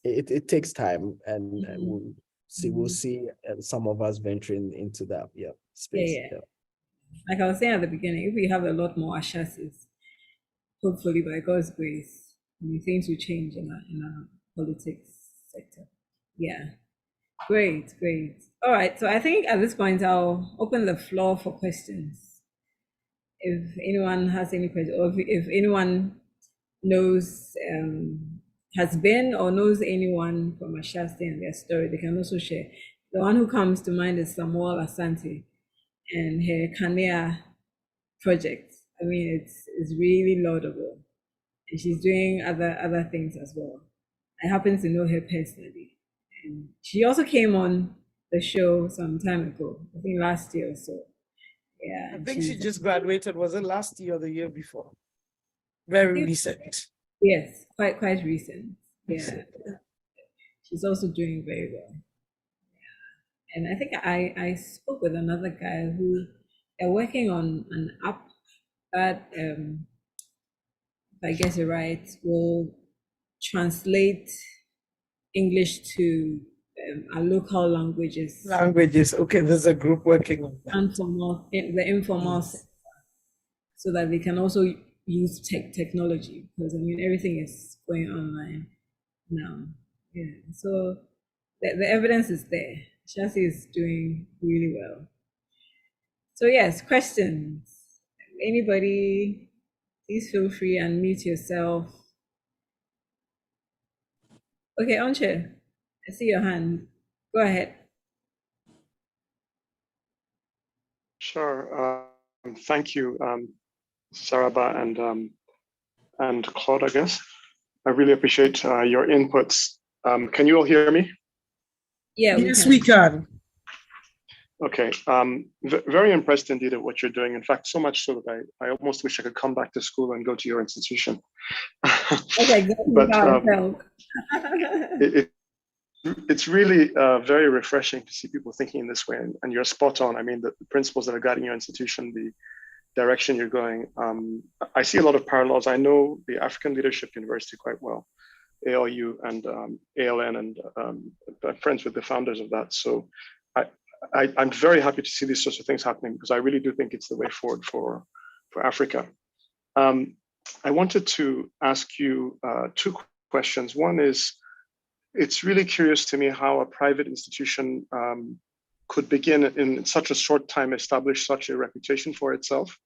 it takes time, and we'll see some of us venturing into that space. Like I was saying at the beginning, if we have a lot more Ashesis, hopefully by God's grace, things will change in our politics sector. Yeah, great. All right, so I think at this point I'll open the floor for questions. If anyone has any questions, or if anyone knows, has been or knows anyone from Ashesi and their story, they can also share. The one who comes to mind is Samuel Asante and her Kanea project. I mean, it's really laudable, and she's doing other things as well. I happen to know her personally, and she also came on the show some time ago. I think last year or so. Yeah, I think she just graduated. Was it last year or the year before? Very recent. Yes, quite recent. Yeah, she's also doing very well. And I think I spoke with another guy who they're working on an app that, if I guess it right, will translate English to our local languages. Okay, there's a group working on that. The informal sector, so that they can also use technology, because I mean everything is going online now. Yeah, so the evidence is there. Ashesi is doing really well. So yes, questions. Anybody, please feel free and unmute yourself. Okay, Onche, I see your hand. Go ahead. Sure. Thank you, Araba and Claud, I guess. I really appreciate your inputs. Can you all hear me? Yeah. Yes, we can. Okay. Very impressed indeed at what you're doing. In fact, so much so that I almost wish I could come back to school and go to your institution. Okay, but it's really very refreshing to see people thinking in this way, and you're spot on. I mean, the principles that are guiding your institution, the direction you're going. I see a lot of parallels. I know the African Leadership University quite well, ALU and ALN, and I'm friends with the founders of that. So I'm very happy to see these sorts of things happening, because I really do think it's the way forward for Africa. I wanted to ask you two questions. One is, it's really curious to me how a private institution could begin in such a short time establish such a reputation for itself.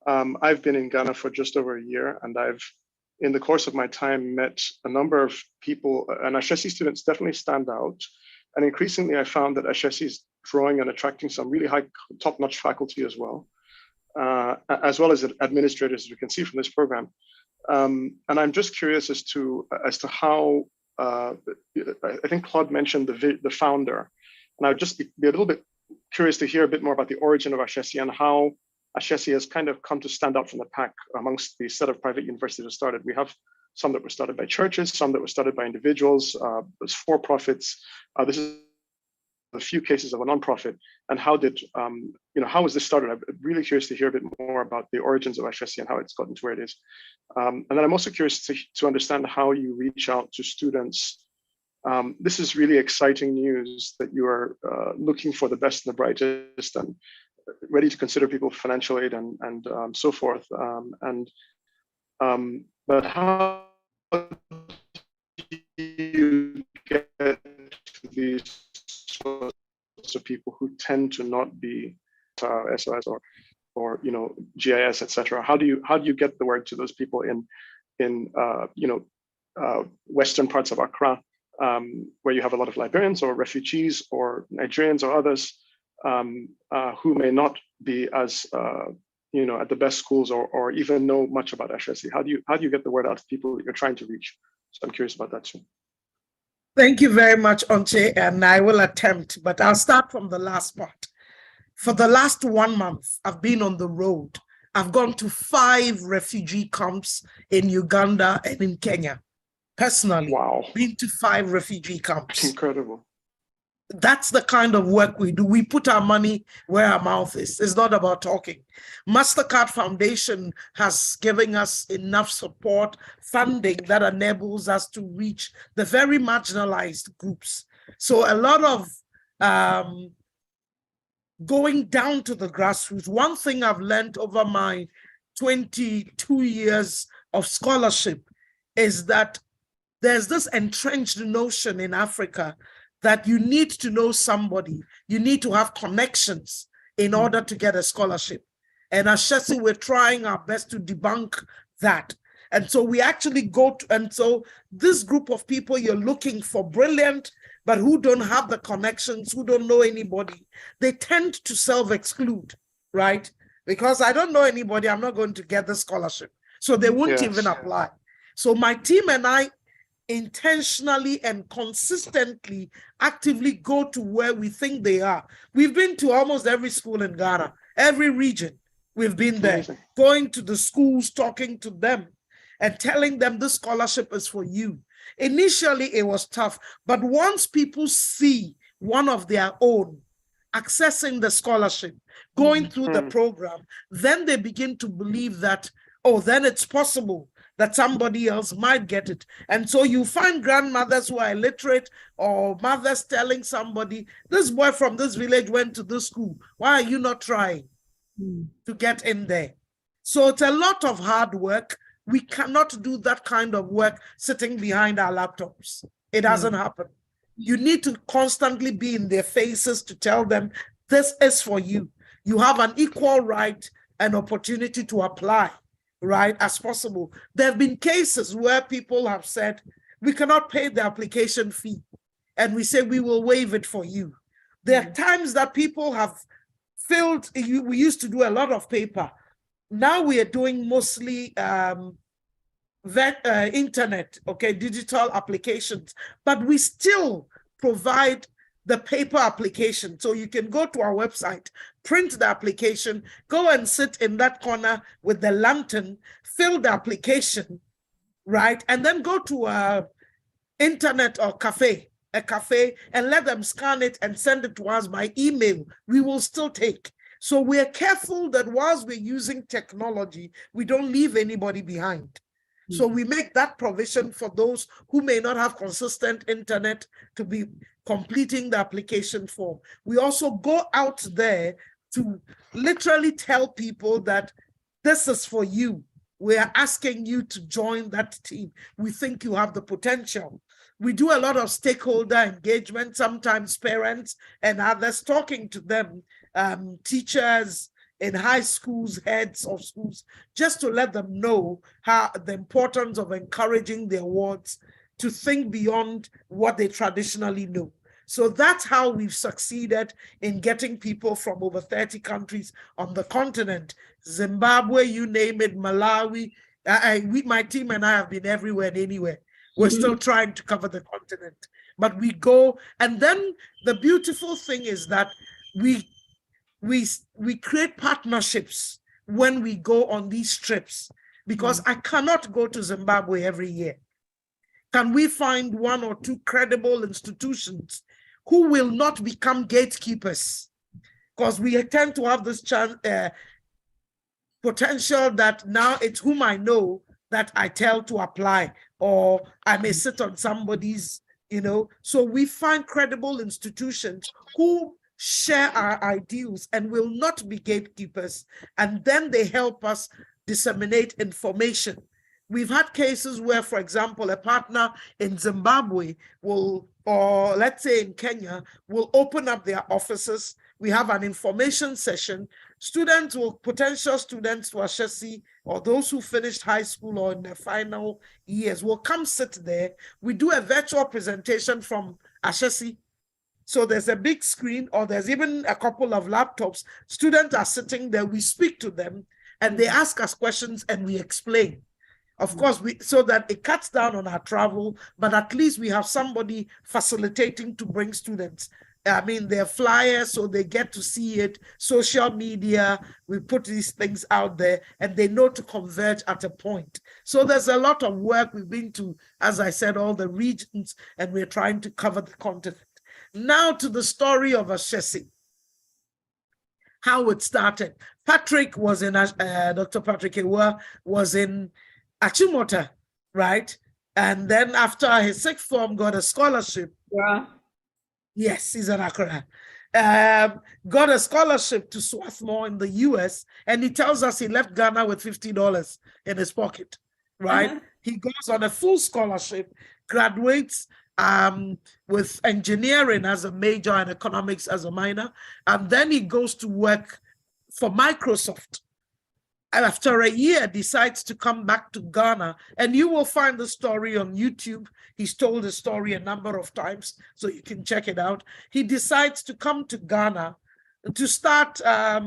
I've been in Ghana for just over a year, and I've, in the course of my time, met a number of people, and Ashesi students definitely stand out. And increasingly, I found that Ashesi is drawing and attracting some really high, top-notch faculty as well as administrators, as you can see from this program. And I'm just curious as to how, I think Claude mentioned the founder, and I'd just be a little bit curious to hear a bit more about the origin of Ashesi and how Ashesi has kind of come to stand out from the pack amongst the set of private universities that started. We have some that were started by churches, some that were started by individuals, there's for-profits. This is a few cases of a nonprofit. And how did, how was this started? I'm really curious to hear a bit more about the origins of Ashesi and how it's gotten to where it is. And then I'm also curious to understand how you reach out to students. This is really exciting news that you are looking for the best and the brightest and ready to consider people for financial aid and so forth. But how do you get to these sorts of people who tend to not be SOS or GIS, etc.? How do you get the word to those people in western parts of Accra, where you have a lot of Liberians or refugees or Nigerians or others who may not be as at the best schools or even know much about Ashesi? How do you get the word out to people that you're trying to reach? So I'm curious about that too. Thank you very much, Onche, and I will attempt, but I'll start from the last part. For the last 1 month, I've been on the road. I've gone to 5 refugee camps in Uganda and in Kenya. Personally, wow, been to 5 refugee camps. Incredible. That's the kind of work we do. We put our money where our mouth is. It's not about talking. MasterCard Foundation has given us enough support, funding that enables us to reach the very marginalized groups. So a lot of going down to the grassroots. One thing I've learned over my 22 years of scholarship is that there's this entrenched notion in Africa that you need to know somebody, you need to have connections in order to get a scholarship. And at Ashesi, we're trying our best to debunk that. And so we actually go to, and so this group of people you're looking for, brilliant, but who don't have the connections, who don't know anybody, they tend to self-exclude, right? Because I don't know anybody, I'm not going to get the scholarship. So they won't even apply. So my team and I intentionally and consistently actively go to where we think they are. We've been to almost every school in Ghana, every region. We've been there, going to the schools, talking to them and telling them this scholarship is for you. Initially, it was tough, but once people see one of their own accessing the scholarship, going through the program, then they begin to believe that, oh, then it's possible that somebody else might get it. And so you find grandmothers who are illiterate or mothers telling somebody, this boy from this village went to this school. Why are you not trying to get in there? So it's a lot of hard work. We cannot do that kind of work sitting behind our laptops. It doesn't happen. You need to constantly be in their faces to tell them, this is for you. You have an equal right and opportunity to apply, right, as possible. There have been cases where people have said, we cannot pay the application fee. And we say, we will waive it for you. There are times that people have filled, we used to do a lot of paper. Now we are doing mostly internet, okay, digital applications, but we still provide the paper application. So you can go to our website, print the application, go and sit in that corner with the lantern, fill the application, right? And then go to a internet or a cafe, and let them scan it and send it to us by email. We will still take. So we're careful that whilst we're using technology, we don't leave anybody behind. So we make that provision for those who may not have consistent internet to be completing the application form. We also go out there to literally tell people that this is for you. We are asking you to join that team. We think you have the potential. We do a lot of stakeholder engagement, sometimes parents and others, talking to them, teachers in high schools, heads of schools, just to let them know how the importance of encouraging their wards to think beyond what they traditionally know. So that's how we've succeeded in getting people from over 30 countries on the continent. Zimbabwe, you name it, Malawi. My team and I have been everywhere and anywhere. We're still trying to cover the continent. But we go, and then the beautiful thing is that we create partnerships when we go on these trips, because I cannot go to Zimbabwe every year. Can we find one or two credible institutions who will not become gatekeepers? Because we tend to have this potential that now it's whom I know that I tell to apply, or I may sit on somebody's, so we find credible institutions who share our ideals and will not be gatekeepers, and then they help us disseminate information. We've had cases where, for example, a partner in Zimbabwe will, or let's say in Kenya, will open up their offices. We have an information session. Potential students to Ashesi, or those who finished high school or in their final years, will come sit there. We do a virtual presentation from Ashesi. So there's a big screen, or there's even a couple of laptops. Students are sitting there, we speak to them, and they ask us questions and we explain. Of course, so that it cuts down on our travel, but at least we have somebody facilitating to bring students. I mean, they're flyers, so they get to see it. Social media, we put these things out there, and they know to converge at a point. So there's a lot of work. We've been to, as I said, all the regions, and we're trying to cover the continent. Now to the story of Ashesi, how it started. Patrick was in, Dr. Patrick Ewa was in Achimota, right? And then after his sixth form, got a scholarship. Yeah. Yes, he's an Accra. Got a scholarship to Swarthmore in the US, and he tells us he left Ghana with $50 in his pocket, right? He goes on a full scholarship, graduates with engineering as a major and economics as a minor, and then he goes to work for Microsoft. And after a year, decides to come back to Ghana, and you will find the story on YouTube. He's told the story a number of times, so you can check it out. He decides to come to Ghana to start a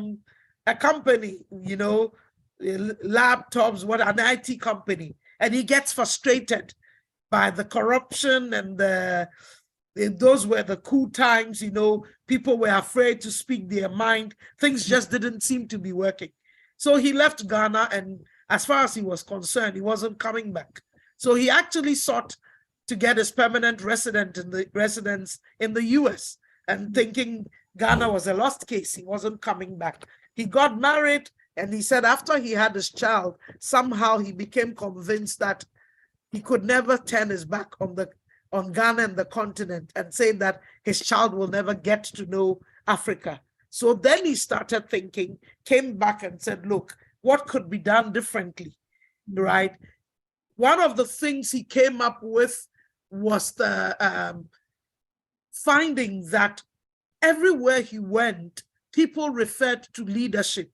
company, laptops, an IT company, and he gets frustrated by the corruption and those were the cool times, people were afraid to speak their mind. Things just didn't seem to be working. So he left Ghana, and as far as he was concerned, he wasn't coming back. So he actually sought to get his permanent residence in the US, and thinking Ghana was a lost case, he wasn't coming back. He got married, and he said after he had his child, somehow he became convinced that he could never turn his back on Ghana and the continent and say that his child will never get to know Africa. So then he started thinking, came back and said, look, what could be done differently, right? One of the things he came up with was the finding that everywhere he went, people referred to leadership.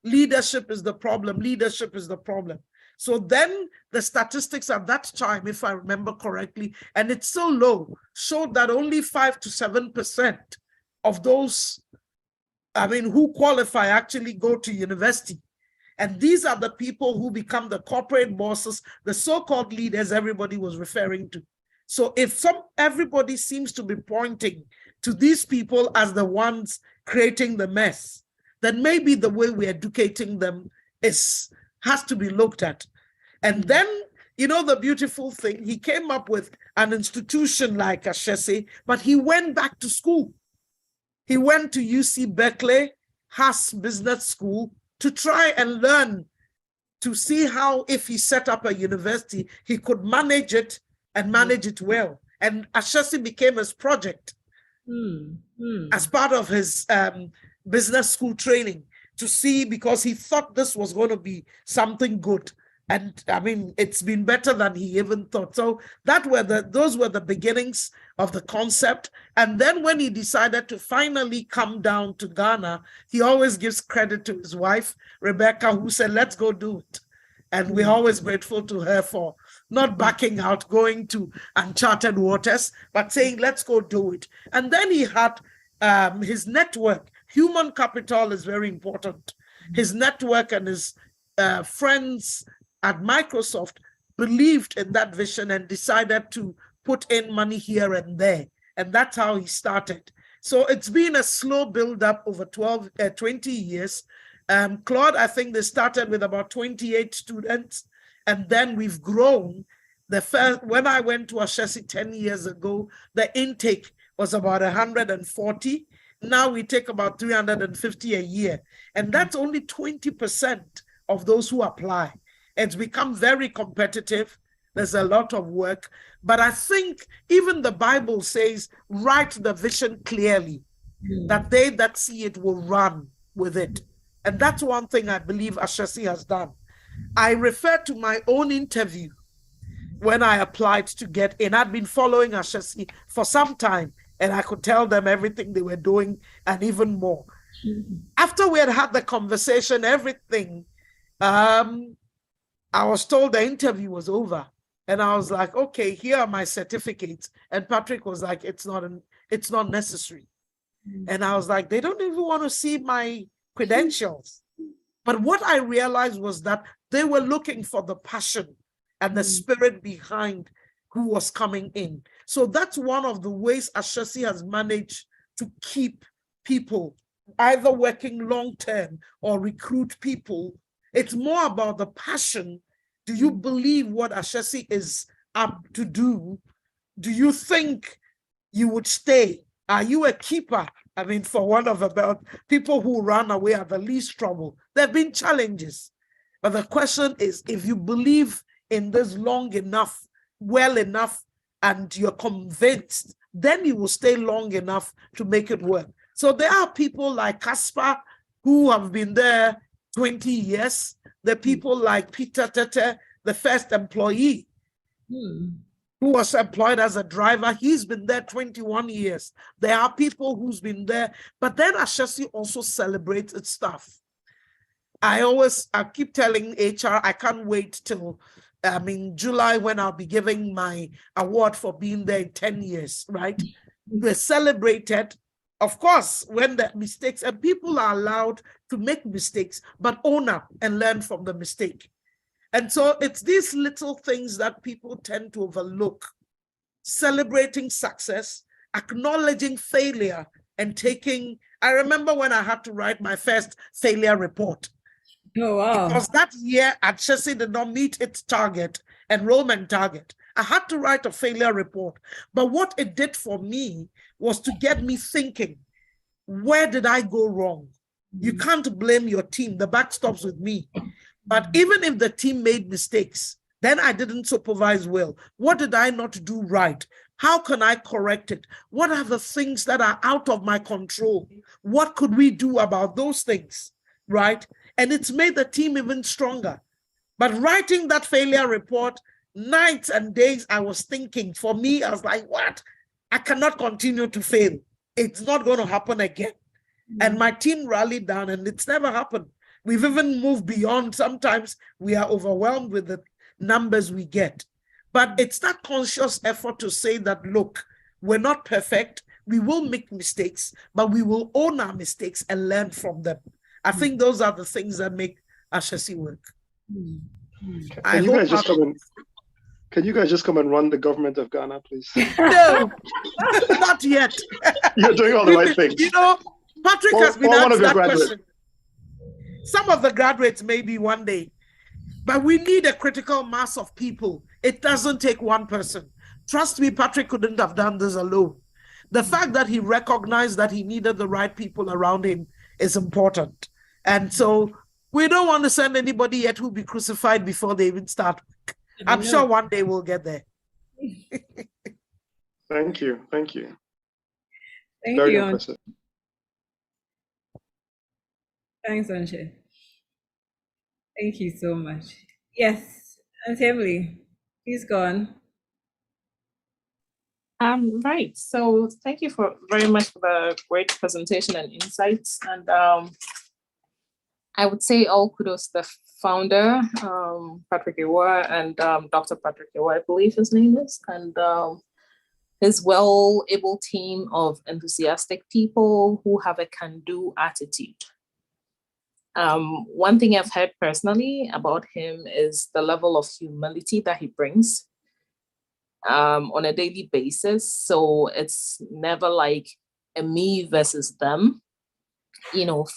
Leadership is the problem. Leadership is the problem. So then the statistics at that time, if I remember correctly, and it's so low, showed that only 5 to 7% of those, who qualify actually go to university. And these are the people who become the corporate bosses, the so-called leaders everybody was referring to. So if everybody seems to be pointing to these people as the ones creating the mess, then maybe the way we're educating them has to be looked at. And then, the beautiful thing, he came up with an institution like Ashesi, but he went back to school. He went to UC Berkeley, Haas Business School, to try and learn, to see how, if he set up a university, he could manage it and manage it well. And Ashesi became his project as part of his business school training, to see, because he thought this was going to be something good. And it's been better than he even thought. So those were the beginnings of the concept. And then when he decided to finally come down to Ghana, he always gives credit to his wife, Rebecca, who said, let's go do it. And we're always grateful to her for not backing out, going to uncharted waters, but saying, let's go do it. And then he had his network. Human capital is very important. His network and his friends at Microsoft believed in that vision and decided to put in money here and there. And that's how he started. So it's been a slow build-up over 20 years. Claud, I think they started with about 28 students, and then we've grown. When I went to Ashesi 10 years ago, the intake was about 140. Now we take about 350 a year, and that's only 20% of those who apply. It's become very competitive. There's a lot of work, but I think even the Bible says, write the vision clearly, that they that see it will run with it. And that's one thing I believe Ashesi has done. I refer to my own interview when I applied to get in. I'd been following Ashesi for some time, and I could tell them everything they were doing and even more. After we had the conversation, everything, I was told the interview was over. And I was like, okay, here are my certificates. And Patrick was like, it's not necessary. And I was like, they don't even want to see my credentials. But what I realized was that they were looking for the passion and the spirit behind who was coming in. So that's one of the ways Ashesi has managed to keep people either working long-term or recruit people. It's more about the passion. Do you believe what Ashesi is up to do? Do you think you would stay? Are you a keeper? I mean, for one of about people who run away are the least trouble. There have been challenges. But the question is, if you believe in this long enough, well enough, and you're convinced, then you will stay long enough to make it work. So there are people like Caspar who have been there 20 years. There are people like Peter Tete, the first employee, who was employed as a driver. He's been there 21 years. There are people who's been there, but then Ashesi also celebrates its staff. I keep telling HR, I can't wait till July when I'll be giving my award for being there in 10 years, right? We're celebrated, of course, when there are mistakes, and people are allowed to make mistakes, but own up and learn from the mistake. And so it's these little things that people tend to overlook. Celebrating success, acknowledging failure, and I remember when I had to write my first failure report. Oh, wow. Because that year, Ashesi did not meet its target, enrollment target. I had to write a failure report. But what it did for me was to get me thinking, where did I go wrong? You can't blame your team. The buck stops with me. But even if the team made mistakes, then I didn't supervise well. What did I not do right? How can I correct it? What are the things that are out of my control? What could we do about those things, right? And it's made the team even stronger. But writing that failure report, nights and days, I was thinking, for me, I was like, what? I cannot continue to fail. It's not going to happen again. And my team rallied down, and it's never happened. We've even moved beyond. Sometimes we are overwhelmed with the numbers we get. But it's that conscious effort to say that, look, we're not perfect. We will make mistakes, but we will own our mistakes and learn from them. I think those are the things that make Ashesi work. Can you guys just come and run the government of Ghana, please? No, not yet. You're doing all the right things. You know, Patrick has been asked that question. Some of the graduates maybe one day, but we need a critical mass of people. It doesn't take one person. Trust me, Patrick couldn't have done this alone. The fact that he recognized that he needed the right people around him is important. And so we don't want to send anybody yet who'll be crucified before they even start. I'm sure one day we'll get there. Thank you. Thank you. Very impressive. Thanks, Anshe. Thank you so much. Yes, Auntie Emily, please go on. Right. So thank you very much for the great presentation and insights. And I would say all kudos to the founder, Patrick Ewa, and Dr. Patrick Ewa, I believe his name is, and his well-able team of enthusiastic people who have a can-do attitude. One thing I've heard personally about him is the level of humility that he brings on a daily basis. So it's never like a me versus them.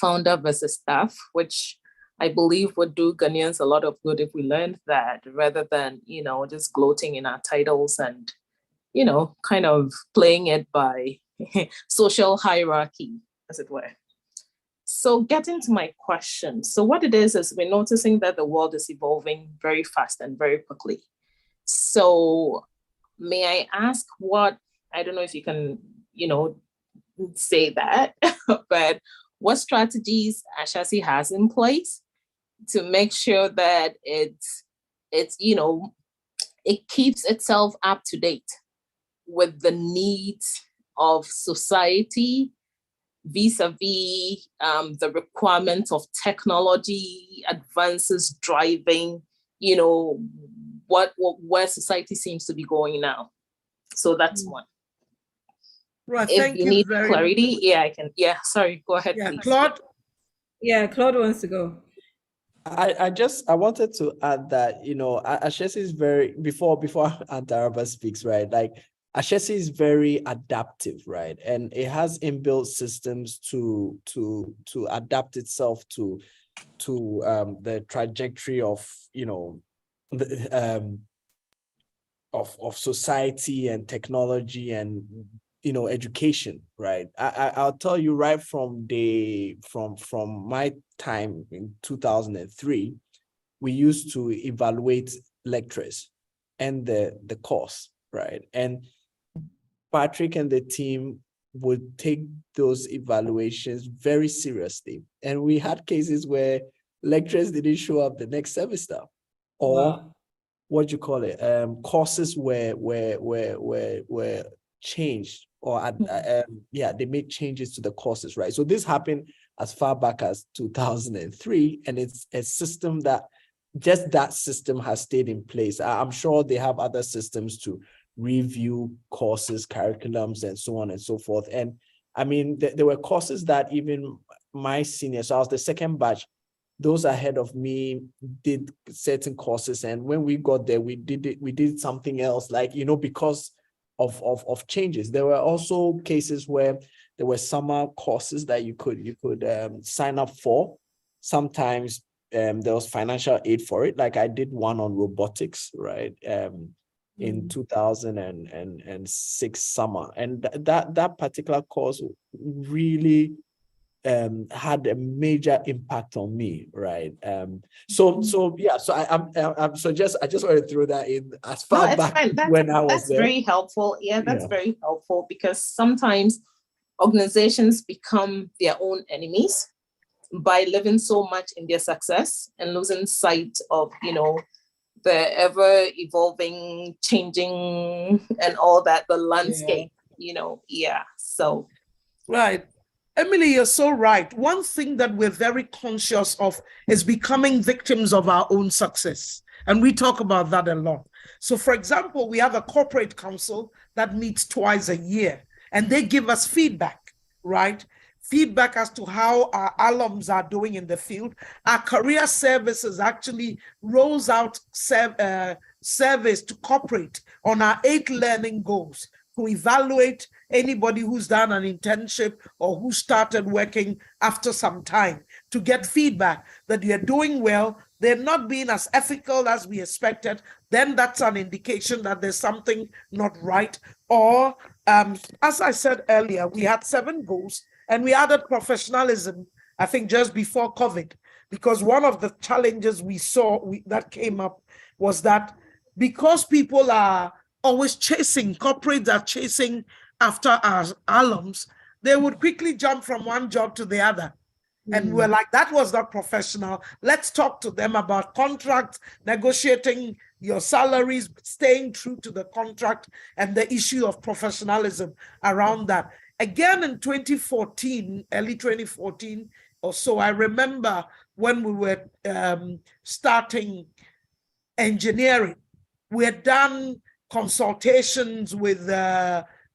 founder versus staff, which I believe would do Ghanaians a lot of good if we learned that, rather than, just gloating in our titles and, kind of playing it by social hierarchy, as it were. So getting to my question. So what it is we're noticing that the world is evolving very fast and very quickly. So may I ask I don't know if you can, say that, but what strategies Ashesi has in place to make sure that it keeps itself up to date with the needs of society vis-a-vis the requirements of technology advances driving, where society seems to be going now. So that's one. Right, If thank you you need very clarity, much. yeah, I can. Yeah, sorry, go ahead, Yeah, please. Claude? Yeah, Claude wants to go. I wanted to add that, Ashesi is very, before Aunt Araba speaks, right? Like, Ashesi is very adaptive, right? And it has inbuilt systems to adapt itself to the trajectory of, of society and technology and education, right? I'll tell you right from my time in 2003, we used to evaluate lecturers and the course, right? And Patrick and the team would take those evaluations very seriously. And we had cases where lecturers didn't show up the next semester, or courses were changed, or they made changes to the courses, right? So this happened as far back as 2003, and it's a system that system has stayed in place. I'm sure they have other systems to review courses, curriculums, and so on and so forth. And I mean, there were courses that even my seniors, so I was the second batch, those ahead of me did certain courses, and when we got there, we did something else, like, because of changes. There were also cases where there were summer courses that you could sign up for. Sometimes there was financial aid for it. Like I did one on robotics, right? In 2006 summer, and that particular course really had a major impact on me, right? I just wanted to throw that in as far back when I was there. That's very helpful. Yeah, that's very helpful, because sometimes organizations become their own enemies by living so much in their success and losing sight of, the ever evolving, changing, and all that, the landscape, so. Right. Emily, you're so right. One thing that we're very conscious of is becoming victims of our own success. And we talk about that a lot. So, for example, we have a corporate council that meets twice a year, and they give us feedback, right? Feedback as to how our alums are doing in the field. Our career services actually rolls out surveys to corporate on our 8 learning goals to evaluate anybody who's done an internship or who started working after some time, to get feedback that you're doing well, they're not being as ethical as we expected, then that's an indication that there's something not right. Or, as I said earlier, we had 7 goals, and we added professionalism, I think, just before COVID, because one of the challenges we saw that came up was that because people are always corporates are chasing after our alums, they would quickly jump from one job to the other. And we're like, that was not professional. Let's talk to them about contracts, negotiating your salaries, staying true to the contract, and the issue of professionalism around that. Again, in 2014, early 2014 or so, I remember when we were starting engineering, we had done consultations with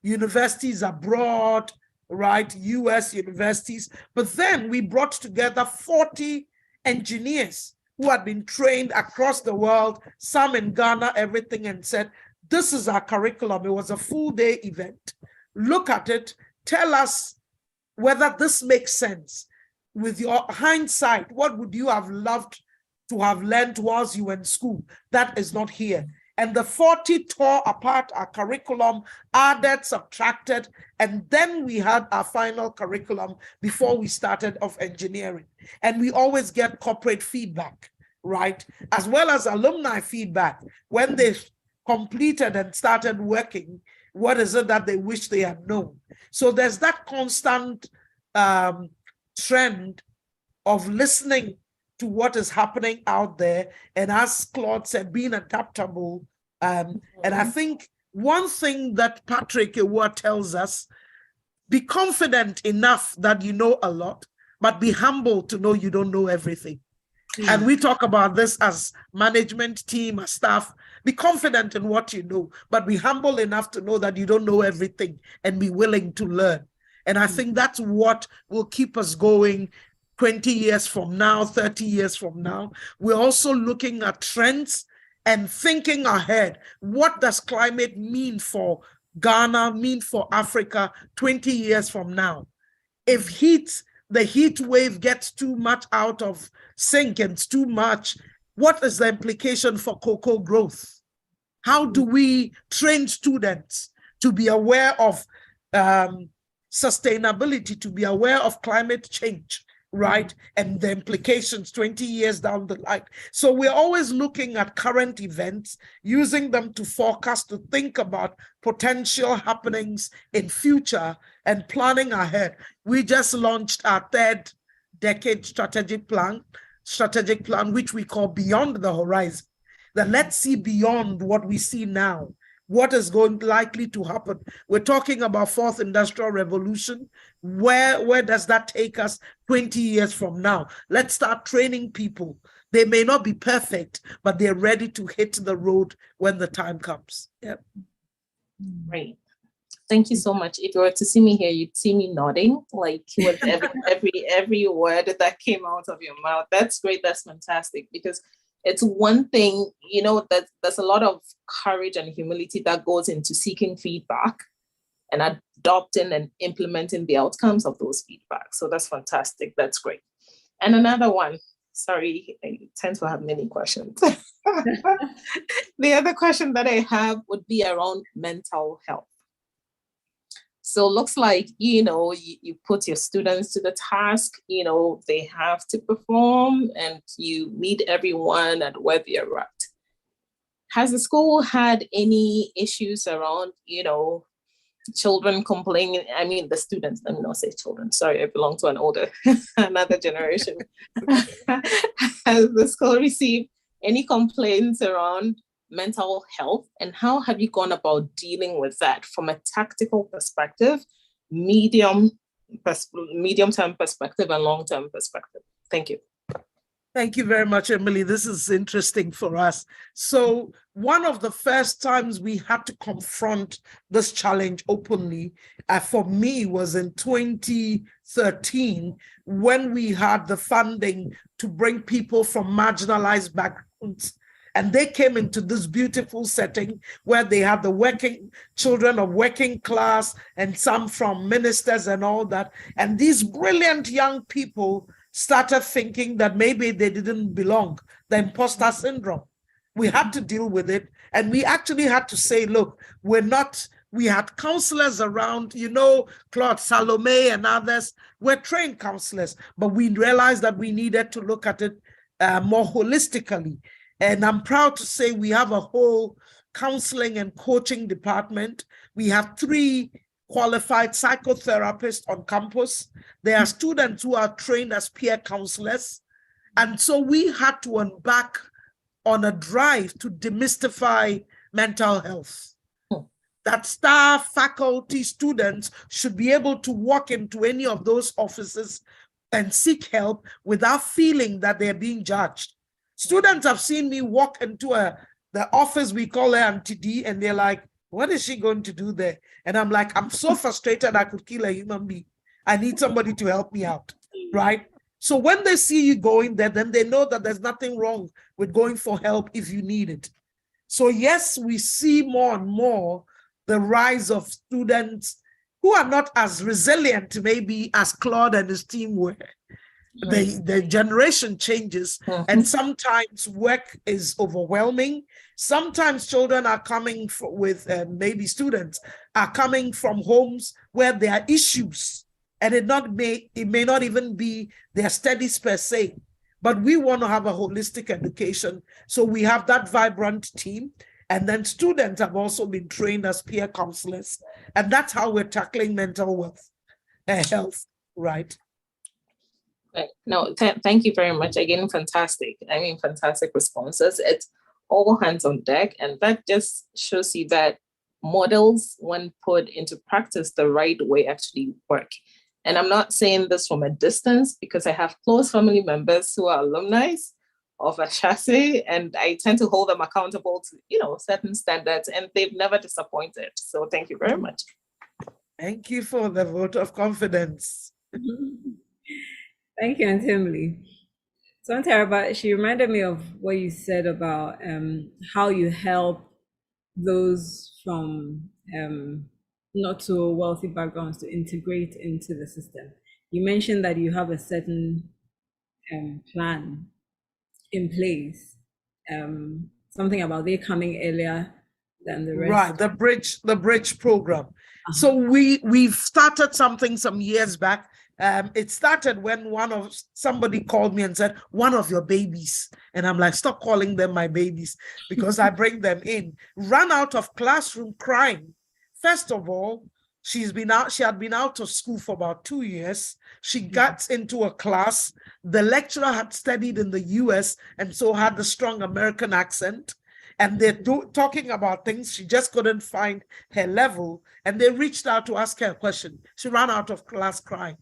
universities abroad, right, US universities, but then we brought together 40 engineers who had been trained across the world, some in Ghana, everything, and said, this is our curriculum. It was a full-day event. Look at it, tell us whether this makes sense. with your hindsight, what would you have loved to have learned whilst you were in school? That is not here. And the 40 tore apart our curriculum, added, subtracted, and then we had our final curriculum before we started off engineering. And we always get corporate feedback, right? As well as alumni feedback. When they completed and started working, what is it that they wish they had known? So there's that constant trend of listening to what is happening out there. And as Claude said, being adaptable. And I think one thing that Patrick Award tells us, be confident enough that you know a lot, but be humble to know you don't know everything. And we talk about this as management team, as staff. Be confident in what you know, but be humble enough to know that you don't know everything and be willing to learn. And I think that's what will keep us going 20 years from now, 30 years from now. We're also looking at trends and thinking ahead. What does climate mean for Ghana, mean for Africa 20 years from now? If the heat wave gets too much out of sync and it's too much, what is the implication for cocoa growth? How do we train students to be aware of sustainability, to be aware of climate change, right? And the implications 20 years down the line. So we're always looking at current events, using them to forecast, to think about potential happenings in future and planning ahead. We just launched our 3rd decade strategic plan, which we call Beyond the Horizon. That let's see beyond what we see now. What is likely to happen? We're talking about 4th Industrial Revolution. Where does that take us 20 years from now? Let's start training people. They may not be perfect, but they're ready to hit the road when the time comes. Yep. Great. Thank you so much. If you were to see me here, you'd see me nodding, like with every word that came out of your mouth. That's great. That's fantastic. Because it's one thing, you know, that there's a lot of courage and humility that goes into seeking feedback and adopting and implementing the outcomes of those feedbacks. So that's fantastic. That's great. And another one, sorry, I tend to have many questions. The other question that I have would be around mental health. So it looks like, you know, you put your students to the task, you know, they have to perform and you meet everyone at where they're at. Has the school had any issues around, you know, children complaining? I mean, the students, let me not say children, sorry, I belong to another generation. Has the school received any complaints around mental health, and how have you gone about dealing with that from a tactical perspective, medium-term perspective, and long-term perspective? Thank you. Thank you very much, Emily. This is interesting for us. So one of the first times we had to confront this challenge openly, for me, was in 2013, when we had the funding to bring people from marginalized backgrounds. And they came into this beautiful setting where they had the working children of working class and some from ministers and all that. And these brilliant young people started thinking that maybe they didn't belong, the imposter syndrome. We had to deal with it. And we actually had to say, look, we had counselors around, you know, Claud, Salome and others were trained counselors, but we realized that we needed to look at it more holistically. And I'm proud to say we have a whole counseling and coaching department. We have 3 qualified psychotherapists on campus. There are students who are trained as peer counselors. And so we had to embark on a drive to demystify mental health. That staff, faculty, students should be able to walk into any of those offices and seek help without feeling that they're being judged. Students have seen me walk into the office, we call her Auntie D, and they're like, what is she going to do there? And I'm like, I'm so frustrated I could kill a human being. I need somebody to help me out, right? So when they see you going there, then they know that there's nothing wrong with going for help if you need it. So yes, we see more and more the rise of students who are not as resilient maybe as Claude and his team were. the generation changes, and sometimes work is overwhelming. Sometimes children are coming with maybe students are coming from homes where there are issues, and it may not even be their studies per se, but we want to have a holistic education. So we have that vibrant team, and then students have also been trained as peer counselors, and that's how we're tackling mental health, right? No, thank you very much. Again, fantastic. I mean, fantastic responses. It's all hands on deck. And that just shows you that models, when put into practice the right way, actually work. And I'm not saying this from a distance, because I have close family members who are alumni of Ashesi, and I tend to hold them accountable to, certain standards, and they've never disappointed. So thank you very much. Thank you for the vote of confidence. Thank you, Auntie Emily. So, Auntie Araba, she reminded me of what you said about how you help those from not so wealthy backgrounds to integrate into the system. You mentioned that you have a certain plan in place, something about they coming earlier than the rest. Right, the bridge program. So we've started something some years back. It started when somebody called me and said, one of your babies. And I'm like, stop calling them my babies, because I bring them in. Ran out of classroom crying. First of all, she had been out of school for about 2 years. She got into a class. The lecturer had studied in the US and so had the strong American accent. And they're talking about things. She just couldn't find her level. And they reached out to ask her a question. She ran out of class crying.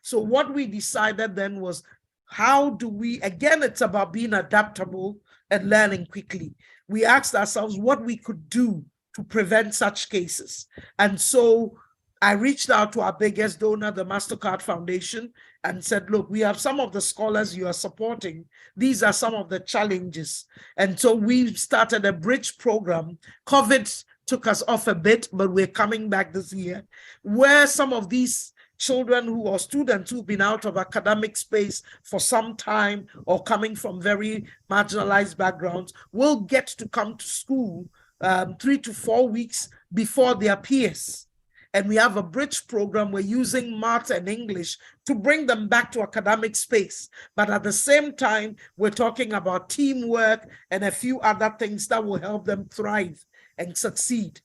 So what we decided then was, how do we, again, it's about being adaptable and learning quickly. We asked ourselves what we could do to prevent such cases. And so I reached out to our biggest donor, the MasterCard Foundation, and said, look, we have some of the scholars you are supporting. These are some of the challenges. And so we started a bridge program. COVID took us off a bit, but we're coming back this year, where some of these children or students who've been out of academic space for some time or coming from very marginalized backgrounds will get to come to school 3 to 4 weeks before their peers. And we have a bridge program. We're using math and English to bring them back to academic space. But at the same time, we're talking about teamwork and a few other things that will help them thrive and succeed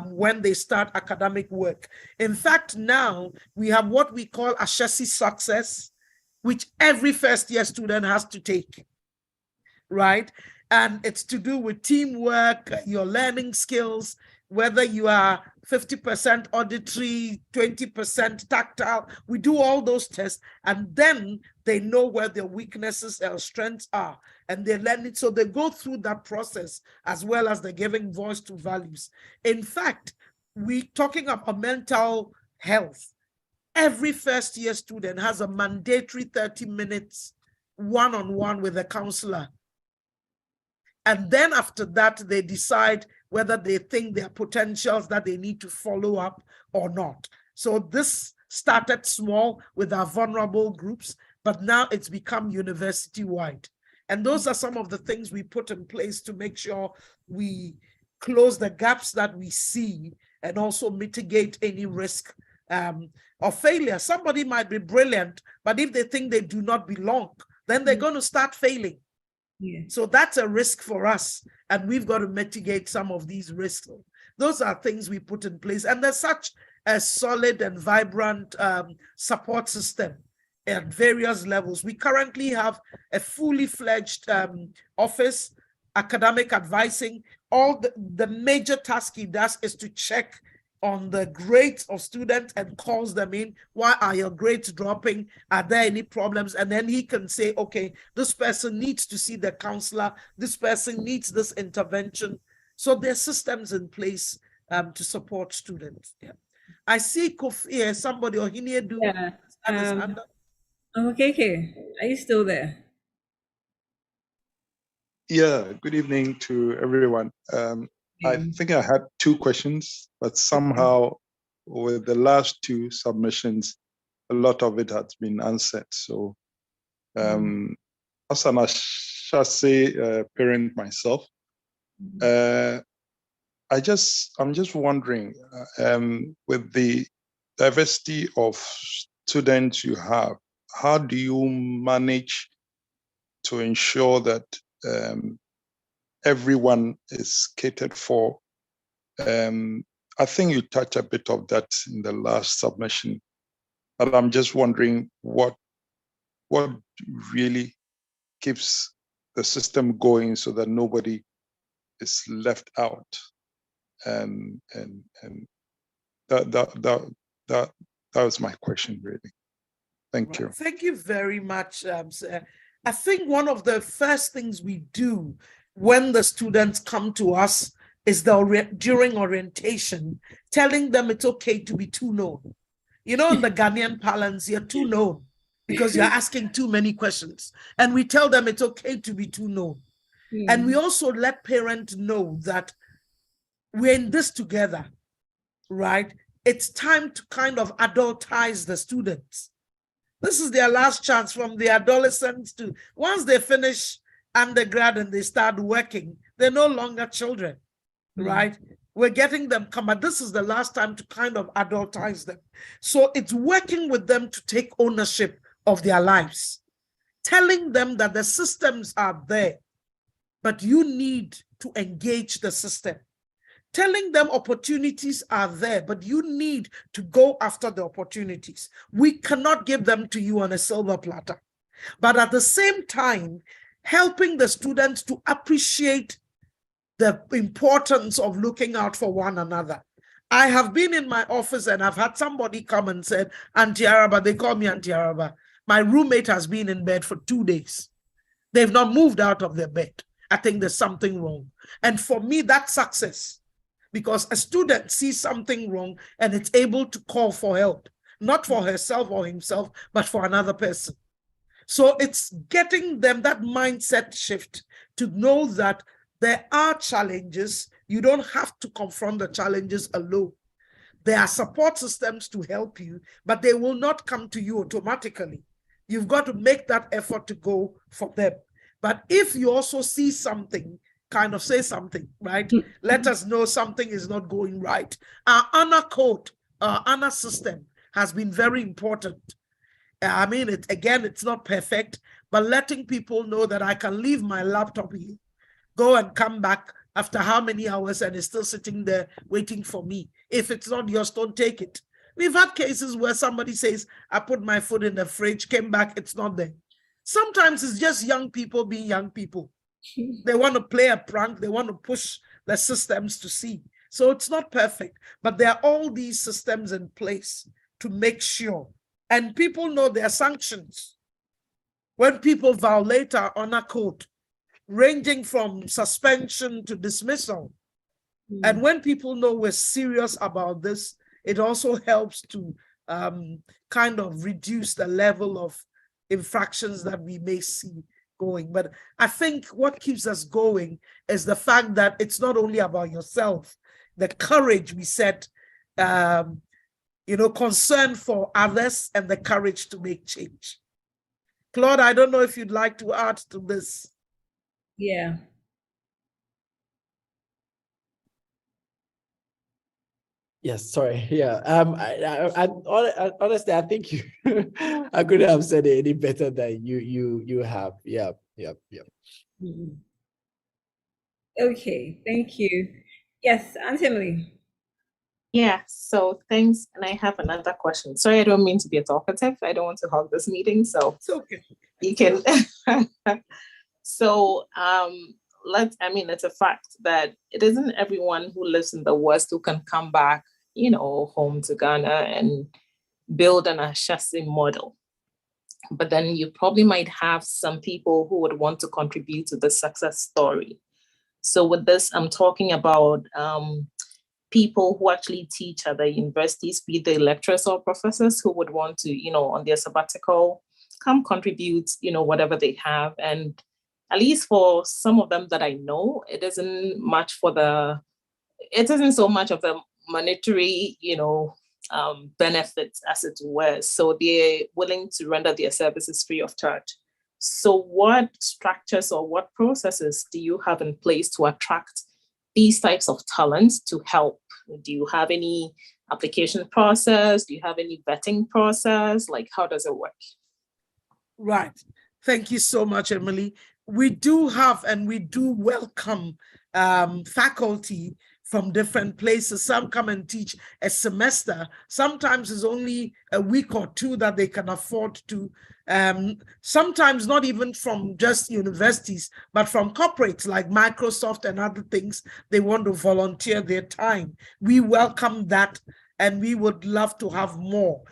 when they start academic work. In fact, now we have what we call Ashesi Success, which every first-year student has to take, right? And it's to do with teamwork, your learning skills, whether you are 50% auditory, 20% tactile. We do all those tests, and then they know where their weaknesses or strengths are, and they learn it. So they go through that process, as well as they're giving voice to values. In fact, we talking about mental health. Every first-year student has a mandatory 30 minutes one-on-one with a counselor. And then after that, they decide whether they think there are potentials that they need to follow up or not. So this started small with our vulnerable groups, but now it's become university-wide. And those are some of the things we put in place to make sure we close the gaps that we see and also mitigate any risk of failure. Somebody might be brilliant, but if they think they do not belong, then they're going to start failing. Yeah. So that's a risk for us, and we've got to mitigate some of these risks. Those are things we put in place, and there's such a solid and vibrant support system at various levels. We currently have a fully fledged office, academic advising. All the major task he does is to check on the grades of students and calls them in. Why are your grades dropping? Are there any problems? And then he can say, okay, this person needs to see the counselor. This person needs this intervention. So there's systems in place to support students. Yeah. I see Kofi, somebody, or Hiniedu. Yeah. Okay. Are you still there? Yeah, good evening to everyone. I think I had 2 questions, but somehow with the last 2 submissions, a lot of it has been answered. So As an Ashesi parent myself, I'm just wondering, with the diversity of students you have, how do you manage to ensure that everyone is catered for? I think you touched a bit of that in the last submission, but I'm just wondering what really keeps the system going so that nobody is left out. And that was my question, really. Thank you. Thank you very much, sir. I think one of the first things we do when the students come to us is during orientation, telling them it's okay to be too known. You know, in the Ghanaian parlance, you're too known because you're asking too many questions. And we tell them it's okay to be too known. And we also let parents know that we're in this together, right? It's time to kind of adultize the students. This is their last chance from the adolescents to, once they finish undergrad and they start working, they're no longer children, right? We're getting them come, but this is the last time to kind of adultize them. So it's working with them to take ownership of their lives, telling them that the systems are there, but you need to engage the system. Telling them opportunities are there, but you need to go after the opportunities. We cannot give them to you on a silver platter. But at the same time, helping the students to appreciate the importance of looking out for one another. I have been in my office and I've had somebody come and said, Auntie Araba, they call me Auntie Araba. My roommate has been in bed for 2 days. They've not moved out of their bed. I think there's something wrong. And for me, that's success. Because a student sees something wrong and it's able to call for help, not for herself or himself, but for another person. So it's getting them that mindset shift to know that there are challenges. You don't have to confront the challenges alone. There are support systems to help you, but they will not come to you automatically. You've got to make that effort to go for them. But if you also see something, kind of say something, right? Let us know something is not going right. Our honor code, our honor system has been very important. I mean, it's not perfect, but letting people know that I can leave my laptop here, go and come back after how many hours and it's still sitting there waiting for me. If it's not yours, don't take it. We've had cases where somebody says, I put my food in the fridge, came back, it's not there. Sometimes it's just young people being young people. They want to play a prank. They want to push the systems to see. So it's not perfect, but there are all these systems in place to make sure. And people know there are sanctions when people violate our honor code, ranging from suspension to dismissal. And when people know we're serious about this, it also helps to kind of reduce the level of infractions that we may see going. But I think what keeps us going is the fact that it's not only about yourself, the courage we set, concern for others and the courage to make change. Claude, I don't know if you'd like to add to this. Yeah. Yes, sorry. Yeah. I honestly, I think you, I couldn't have said it any better than you have. Yeah. Okay, thank you. Yes, Anthony. Yeah, so thanks. And I have another question. Sorry, I don't mean to be a talkative. I don't want to hog this meeting, so it's okay. You can. So it's a fact that it isn't everyone who lives in the West who can come back, home to Ghana and build an Ashesi model. But then you probably might have some people who would want to contribute to the success story. So with this, I'm talking about people who actually teach at the universities, be they lecturers or professors, who would want to, on their sabbatical, come contribute, whatever they have. And at least for some of them that I know, it isn't so much of the monetary, benefits as it were. So they're willing to render their services free of charge. So what structures or what processes do you have in place to attract these types of talents to help? Do you have any application process? Do you have any vetting process? Like, how does it work? Right. Thank you so much, Emily. We do have and we do welcome faculty from different places. Some come and teach a semester. Sometimes it's only a week or two that they can afford to. Sometimes not even from just universities, but from corporates like Microsoft and other things. They want to volunteer their time. We welcome that, and we would love to have more.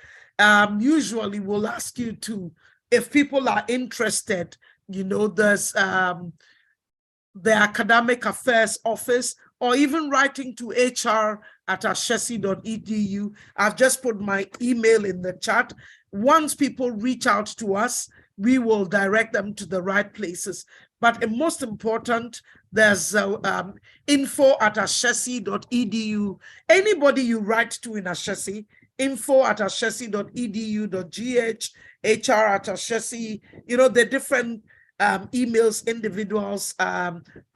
Usually we'll ask you to, if people are interested, you know, there's the academic affairs office, or even writing to hr@ashesi.edu. I've just put my email in the chat. Once people reach out to us, we will direct them to the right places. But most important, there's info@ashesi.edu. Anybody you write to in Ashesi, info@ashesi.edu.gh, hr@ashesi, you know, the different emails, individuals,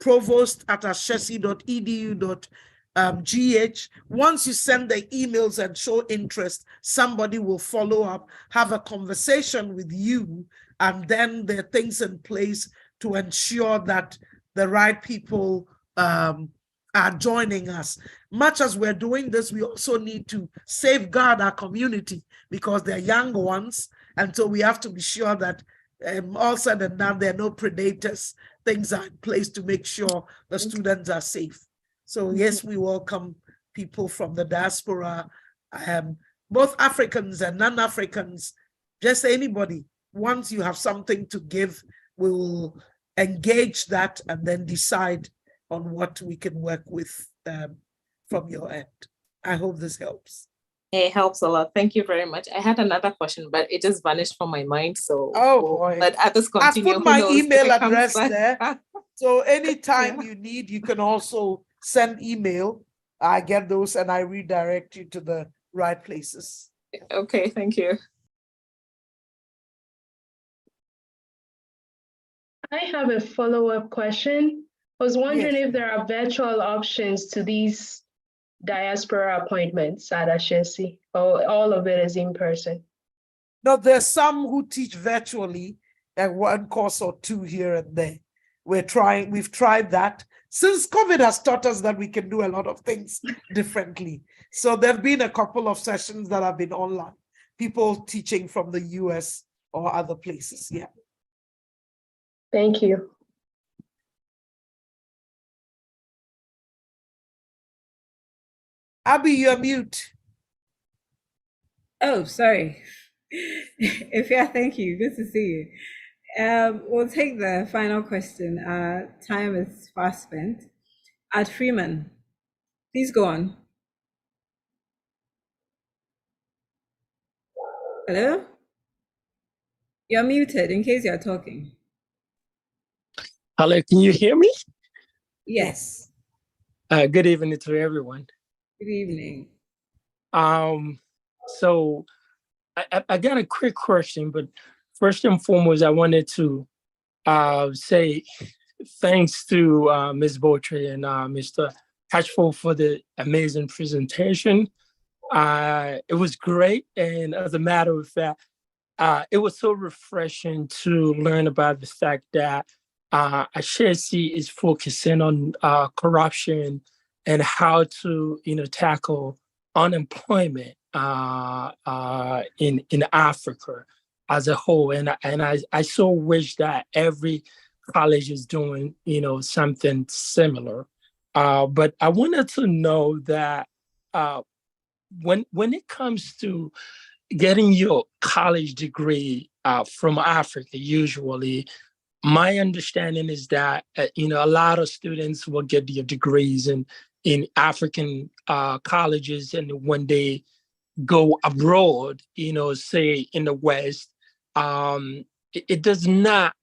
provost@ashesi.edu.gh. Once you send the emails and show interest, somebody will follow up, have a conversation with you, and then there are things in place to ensure that the right people are joining us. Much as we're doing this, we also need to safeguard our community because they're young ones, and so we have to be sure that all said and done, there are no predators. Things are in place to make sure the students are safe. So yes, we welcome people from the diaspora, both Africans and non-Africans, just anybody. Once you have something to give, we will engage that and then decide on what we can work with from your end. I hope this helps. It helps a lot. Thank you very much. I had another question, but it just vanished from my mind. So, boy. But others continue. I've put my email address back. there. So anytime you need, you can also send email. I get those and I redirect you to the right places. Okay, thank you. I have a follow-up question. I was wondering Yes. if there are virtual options to these diaspora appointments at Ashesi, or all of it is in person? No, there's some who teach virtually and one course or two here and there. We've tried that. Since COVID has taught us that we can do a lot of things differently. So there've been a couple of sessions that have been online, people teaching from the US or other places, yeah. Thank you. Abby, you're mute. Oh, sorry. Ifya, thank you. Good to see you. We'll take the final question. Time is fast spent. At Freeman, please go on. Hello? You're muted in case you're talking. Hello, can you hear me? Yes. Good evening to everyone. Good evening. So I got a quick question, but first and foremost, I wanted to say thanks to Ms. Botchway and Mr. Hutchful for the amazing presentation. It was great, and as a matter of fact, it was so refreshing to learn about the fact that Ashesi is focusing on corruption and how to, tackle unemployment in Africa as a whole. And I so wish that every college is doing, something similar. But I wanted to know that when it comes to getting your college degree from Africa, usually, my understanding is that, a lot of students will get their degrees in African colleges, and when they go abroad, say in the West, it does not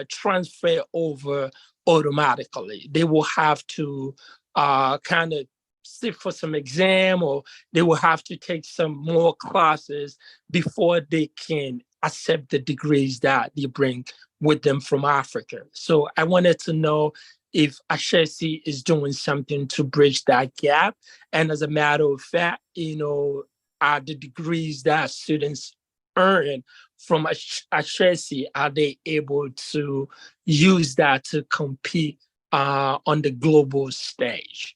transfer over automatically. They will have to kind of sit for some exam, or they will have to take some more classes before they can accept the degrees that they bring with them from Africa. So I wanted to know if Ashesi is doing something to bridge that gap. And as a matter of fact, are the degrees that students earn from Ashesi, are they able to use that to compete on the global stage?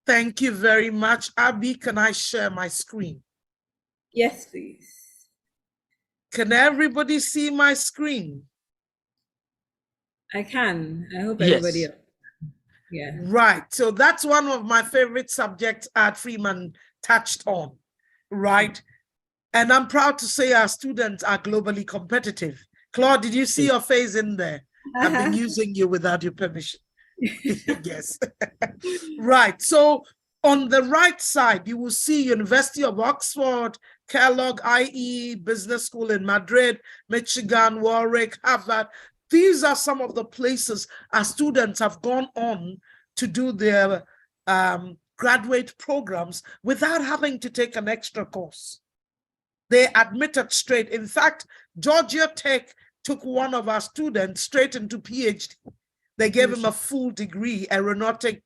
Thank you very much. Abby, can I share my screen? Yes, please. Can everybody see my screen? I can. I hope Yes. everybody else. Yeah. Right. So that's one of my favorite subjects Art Freeman touched on, right? And I'm proud to say our students are globally competitive. Claude, did you see your face in there? I've been using you without your permission. Yes. Right. So on the right side, you will see University of Oxford, Kellogg, IE, Business School in Madrid, Michigan, Warwick, Harvard. These are some of the places our students have gone on to do their graduate programs without having to take an extra course. They admitted straight. In fact, Georgia Tech took one of our students straight into PhD. They gave him a full degree, aeronautic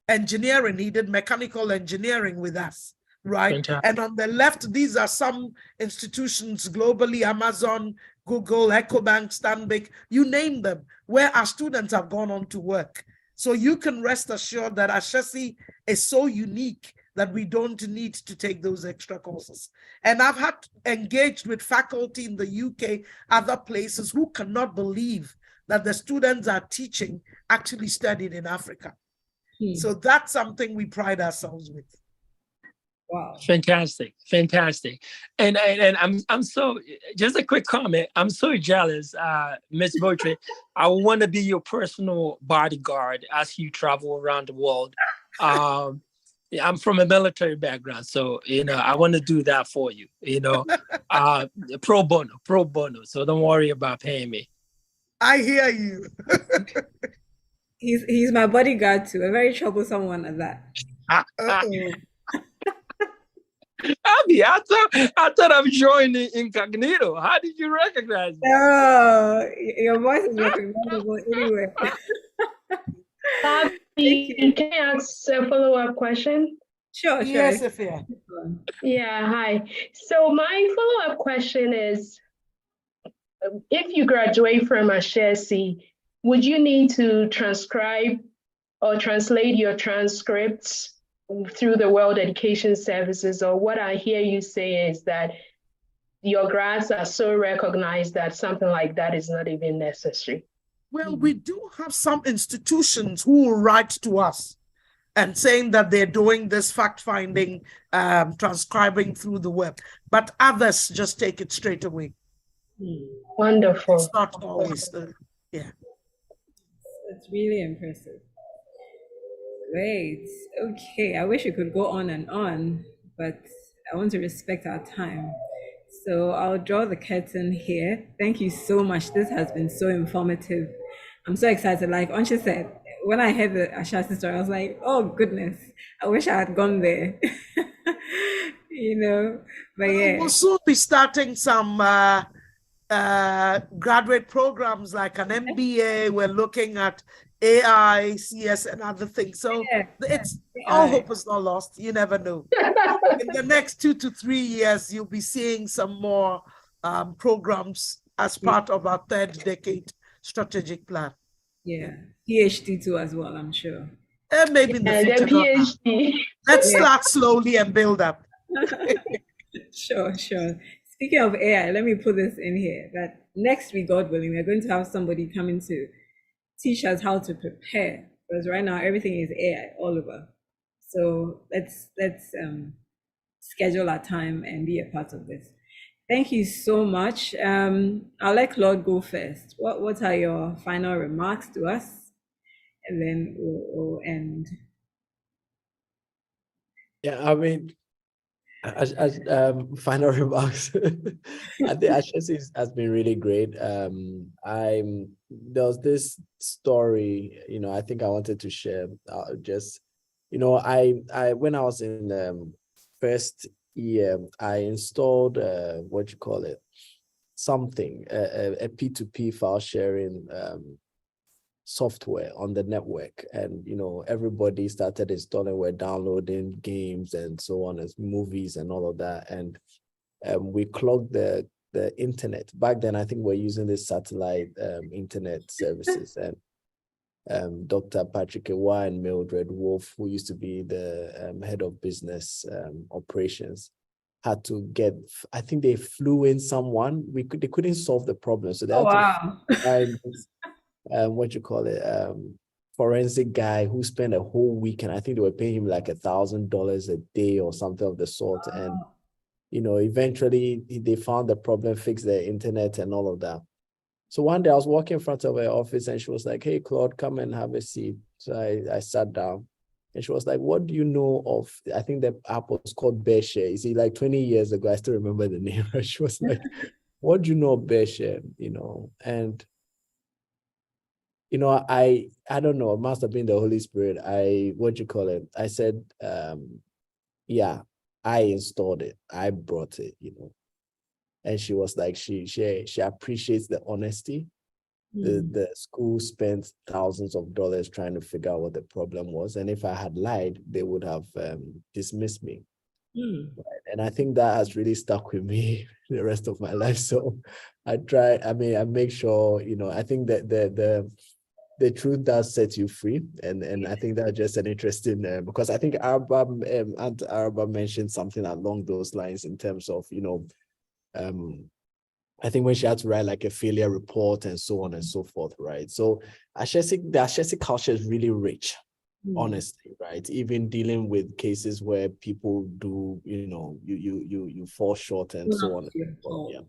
engineering. He did mechanical engineering with us, right? Fantastic. And on the left, these are some institutions globally, Amazon, Google, EcoBank, Stanbic, you name them, where our students have gone on to work. So you can rest assured that Ashesi is so unique that we don't need to take those extra courses. And I've had engaged with faculty in the UK, other places, who cannot believe that the students are teaching actually studied in Africa. So that's something we pride ourselves with. Wow. Fantastic, fantastic. And I'm so, just a quick comment, I'm so jealous, Ms. Botchway. I want to be your personal bodyguard as you travel around the world. I'm from a military background, so I want to do that for you. Pro bono. So don't worry about paying me. I hear you. He's my bodyguard too, a very troublesome one at that. Abby, I thought I'm joining incognito. How did you recognize me? Oh, your voice is recognizable anyway. Abby, can I ask a follow-up question? Sure. Yes, Sophia. Yeah, hi. So my follow-up question is, if you graduate from Ashesi, would you need to transcribe or translate your transcripts through the World Education Services? Or what I hear you say is that your grads are so recognized that something like that is not even necessary. Well, we do have some institutions who will write to us and saying that they're doing this fact-finding, transcribing through the web, but others just take it straight away. Wonderful. It's not always, yeah. It's really impressive. Great. Okay, I wish we could go on and on, but I want to respect our time. So I'll draw the curtain here. Thank you so much. This has been so informative. I'm so excited. Like Ansha said, when I heard the Ashesi story, I was like, oh goodness, I wish I had gone there. But yeah. We'll soon be starting some graduate programs like an MBA. We're looking at AI, CS, and other things. So it's all hope is not lost. You never know. In the next 2 to 3 years, you'll be seeing some more programs as part of our 3rd decade strategic plan. Yeah, PhD too as well, I'm sure. And maybe in the future. PhD. Let's start slowly and build up. Sure. Speaking of AI, let me put this in here, that next week, God willing, we're going to have somebody coming to teach us how to prepare, because right now everything is AI all over. So let's schedule our time and be a part of this. Thank you so much. I'll let Claude go first. What are your final remarks to us? And then we'll end. Yeah, I mean, as final remarks, I think Ashesi has been really great. There was this story, I think I wanted to share. I when I was in first yeah, I installed what you call it, something, a P2P file sharing software on the network, and everybody started installing, we're downloading games and so on, as movies and all of that, and we clogged the internet. Back then I think we're using this satellite internet services, and Dr. Patrick Ewa and Mildred Wolf, who used to be the head of business operations, had to get, I think they flew in someone, they couldn't solve the problem, so they had to find what you call it, forensic guy who spent a whole week, and I think they were paying him like $1,000 a day or something of the sort. And eventually they found the problem, fixed the internet and all of that. So one day I was walking in front of her office, and she was like, "Hey, Claude, come and have a seat." So I sat down, and she was like, "What do you know of," I think the app was called BearShare. You see, like 20 years ago, I still remember the name. She was like, "What do you know of BearShare?" And I don't know, it must have been the Holy Spirit. I said, yeah, I installed it, I brought it, And she was like, she appreciates the honesty. The school spent thousands of dollars trying to figure out what the problem was. And if I had lied, they would have dismissed me. Right? And I think that has really stuck with me the rest of my life. So I make sure, I think that the truth does set you free. And I think that's just an interesting, because I think Aunt Araba mentioned something along those lines in terms of, I think when she had to write like a failure report and so on and so forth, right? So the Ashesi culture is really rich, honestly, right? Even dealing with cases where people do, you fall short and so on. Yeah.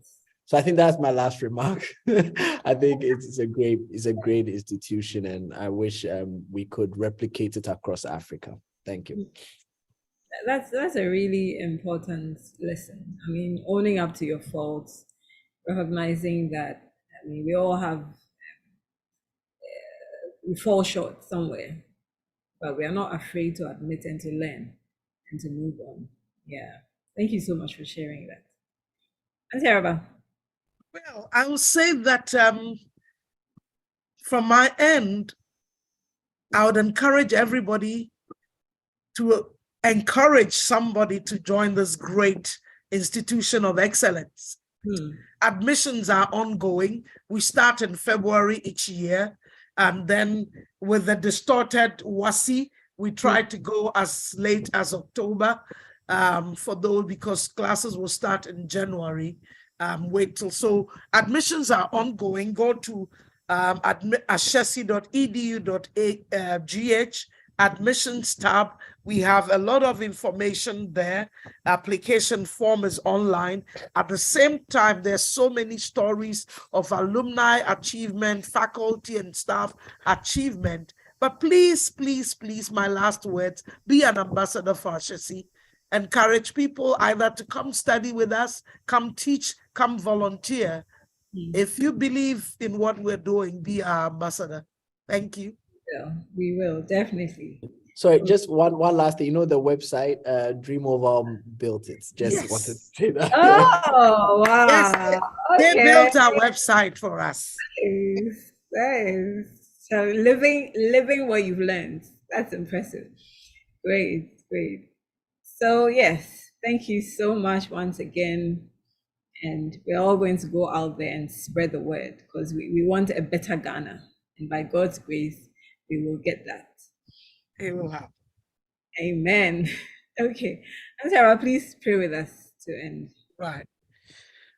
So I think that's my last remark. I think it's a great institution, and I wish we could replicate it across Africa. Thank you. That's a really important lesson. I mean, owning up to your faults, recognizing that, we all have, we fall short somewhere, but we are not afraid to admit and to learn and to move on. Yeah. Thank you so much for sharing that. And Araba. Well, I will say that from my end, I would encourage everybody to encourage somebody to join this great institution of excellence. Admissions are ongoing. We start in February each year. And then with the distorted WASI, we try to go as late as October for those, because classes will start in January. Wait till, so admissions are ongoing. Go to ashesi.edu.gh, admissions tab. We have a lot of information there. Application form is online. At the same time, there's so many stories of alumni achievement, faculty and staff achievement. But please, please, please, my last words, be an ambassador for Ashesi. Encourage people either to come study with us, come teach, come volunteer. If you believe in what we're doing, be our ambassador. Thank you. Yeah, we will, definitely. Sorry, just one last thing. The website, Dream Over built it. Just wanted to say that. Oh, wow. Yes, they built our website for us. Nice. So living what you've learned. That's impressive. Great. So yes, thank you so much once again. And we're all going to go out there and spread the word, because we want a better Ghana. And by God's grace, we will get that. It will happen. Amen. Okay. And Sarah, please pray with us to end. Right.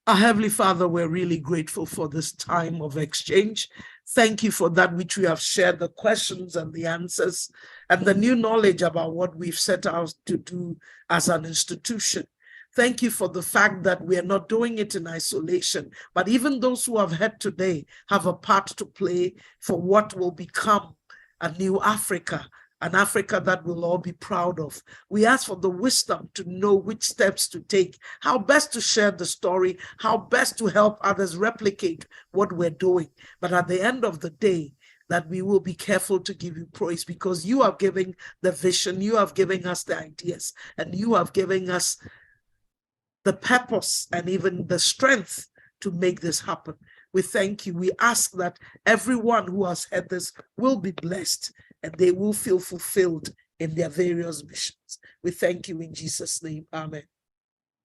Our Heavenly Father, we're really grateful for this time of exchange. Thank you for that which we have shared, the questions and the answers, and the new knowledge about what we've set out to do as an institution. Thank you for the fact that we are not doing it in isolation, but even those who have heard today have a part to play for what will become a new Africa, an Africa that we'll all be proud of. We ask for the wisdom to know which steps to take, how best to share the story, how best to help others replicate what we're doing. But at the end of the day, that we will be careful to give you praise, because you are giving the vision, you have given us the ideas, and you have given us the purpose and even the strength to make this happen. We thank you. We ask that everyone who has heard this will be blessed and they will feel fulfilled in their various missions. We thank you in Jesus' name. Amen.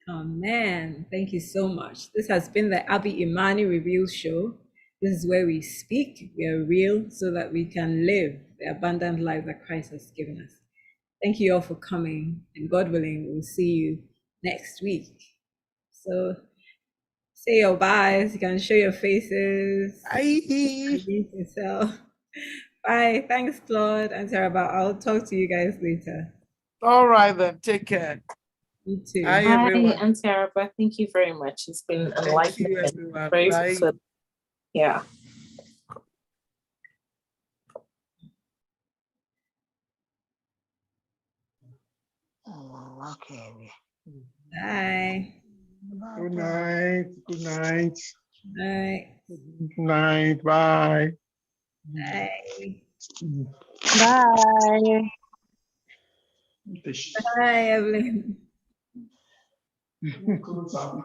Amen. Thank you so much. This has been the IMANI Revealed Show. This is where we speak, we are real, so that we can live the abundant life that Christ has given us. Thank you all for coming, and God willing, we'll see you next week. So say your byes, you can show your faces. Bye. Yourself. Bye. Thanks, Claude and Araba. I'll talk to you guys later. All right then, take care. You too. Bye, Hi, everyone. Auntie Araba. Thank you very much. It's been Thank you, enlightening. everyone. Very Bye. fulfilling. Yeah. Oh, okay. Bye. Good night. Good night. Bye. Good night. Bye. Bye. Bye. Bye, Evelyn. Bye.